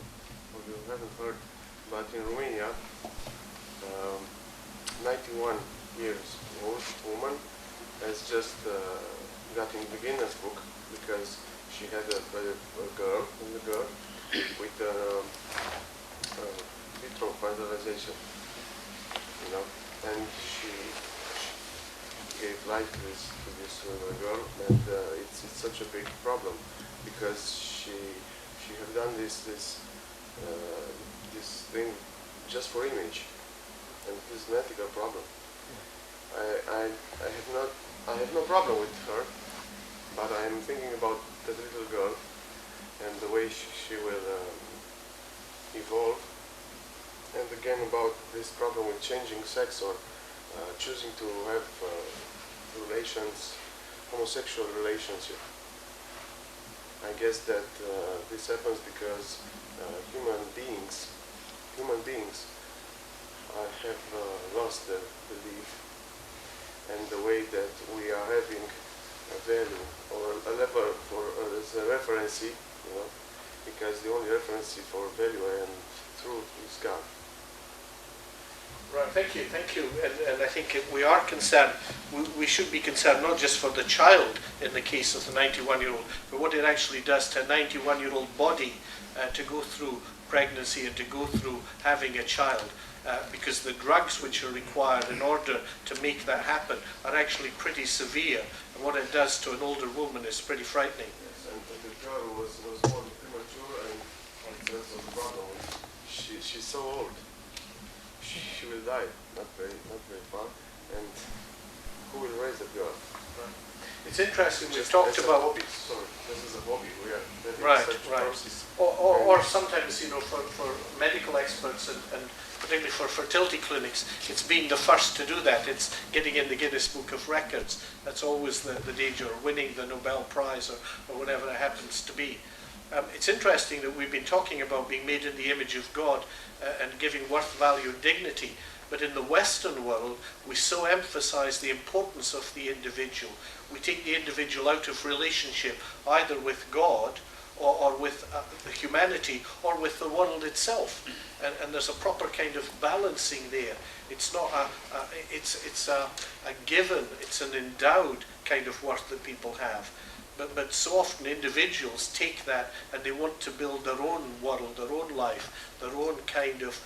I: or you haven't heard, but in Romania, 91 years old woman has just gotten the Guinness book because she had a girl, with vitro fertilization, and she gave life to this girl, and it's such a big problem because she have done this thing just for image, and this is an ethical problem. I have no problem with her, but I am thinking about that little girl and the way she will evolve, and again about this problem with changing sex or choosing to have homosexual relationship. I guess that this happens because human beings have lost their belief, and the way that we are having a value or a level for as a referency, because the only reference for value and truth is God.
B: Right, thank you. And I think we are concerned, we should be concerned not just for the child in the case of the 91-year-old, but what it actually does to a 91-year-old body to go through pregnancy and to go through having a child. because the drugs which are required in order to make that happen are actually pretty severe, and what it does to an older woman is pretty frightening.
I: Yes, and the girl was born premature, and that's the problem. She's so old. She will die not very far, and who will raise that girl?
B: It's interesting, we've
I: Just
B: talked
I: as a
B: about...
I: hobby. Sorry, this is a hobby. We are having
B: Right,
I: such
B: right.
I: courses.
B: Or sometimes, you know, for medical experts and particularly for fertility clinics, it's being the first to do that. It's getting in the Guinness Book of Records. That's always the danger, or winning the Nobel Prize or whatever it happens to be. It's interesting that we've been talking about being made in the image of God and giving worth, value, and dignity. But in the Western world, we so emphasize the importance of the individual. We take the individual out of relationship either with God or with the humanity or with the world itself. And there's a proper kind of balancing there. It's not it's a given, it's an endowed kind of worth that people have. But so often individuals take that and they want to build their own world, their own life, their own kind of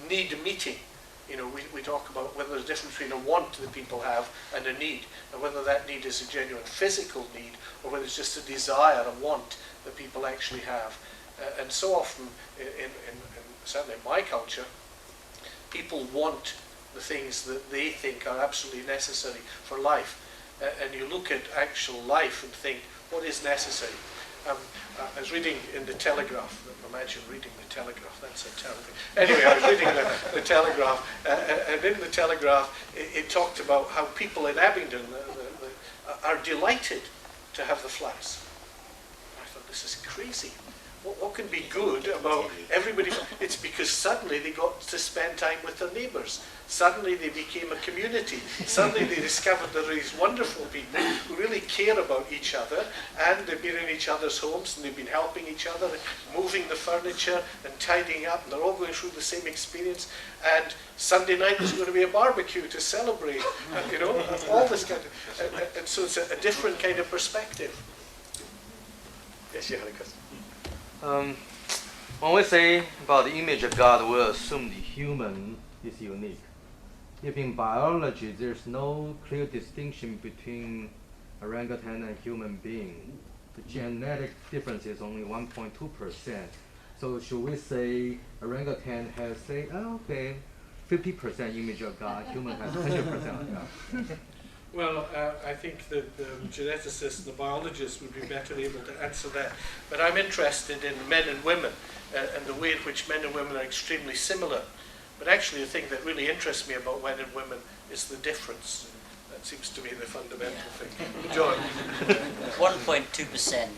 B: need meeting. You know, we talk about whether there's a difference between a want that people have and a need, and whether that need is a genuine physical need or whether it's just a desire, a want that people actually have. And so often, certainly in my culture, people want the things that they think are absolutely necessary for life. And you look at actual life and think, what is necessary? I was reading in the Telegraph. Imagine reading the Telegraph. That's a terrible thing. Anyway, I was reading the Telegraph, and in the Telegraph, it talked about how people in Abingdon are delighted to have the flats. I thought, this is crazy. What can be good about everybody? It's because suddenly they got to spend time with their neighbours. Suddenly they became a community. Suddenly they discovered there are these wonderful people who really care about each other, and they've been in each other's homes and they've been helping each other, moving the furniture and tidying up, and they're all going through the same experience. And Sunday night there's going to be a barbecue to celebrate, and, you know, all this kind of... And so it's a different kind of perspective. Yes, you had a question.
J: When we say about the image of God, we assume the human is unique. If in biology there's no clear distinction between orangutan and human being, the genetic difference is only 1.2%. So should we say orangutan has, say, 50% image of God, human has 100% of God?
B: Well, I think that the geneticists and the biologists would be better able to answer that. But I'm interested in men and women and the way in which men and women are extremely similar. But actually the thing that really interests me about men and women is the difference. That seems to be the fundamental thing. John?
F: 1.2%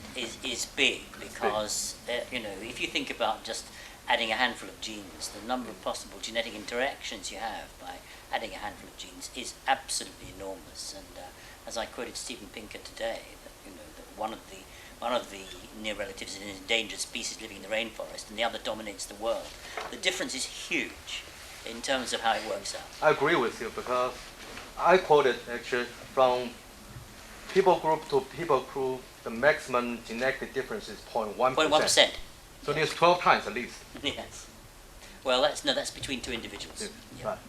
F: is big because, you know, if you think about just adding a handful of genes, the number of possible genetic interactions you have by adding a handful of genes is absolutely enormous. And as I quoted Steven Pinker today, that, you know, that one of the near relatives is an endangered species living in the rainforest, and the other dominates the world. The difference is huge in terms of how it works out.
J: I agree with you because I quoted actually from people group to people group, the maximum genetic difference is 0.1%.
F: 0.1%.
J: So there's 12 times at least.
F: Yes. Well, that's between two individuals.
J: Yeah. Right.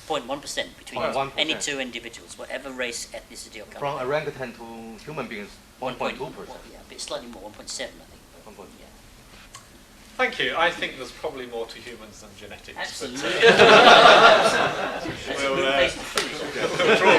F: 0.1% between
J: 0.1%.
F: any two individuals, whatever race, ethnicity, or country.
J: From orangutan to human beings, 1.2%.
F: Yeah, a bit slightly more, 1.7, I think. But, yeah.
A: Thank you. I think there's probably more to humans than genetics.
F: Absolutely.
A: We'll throw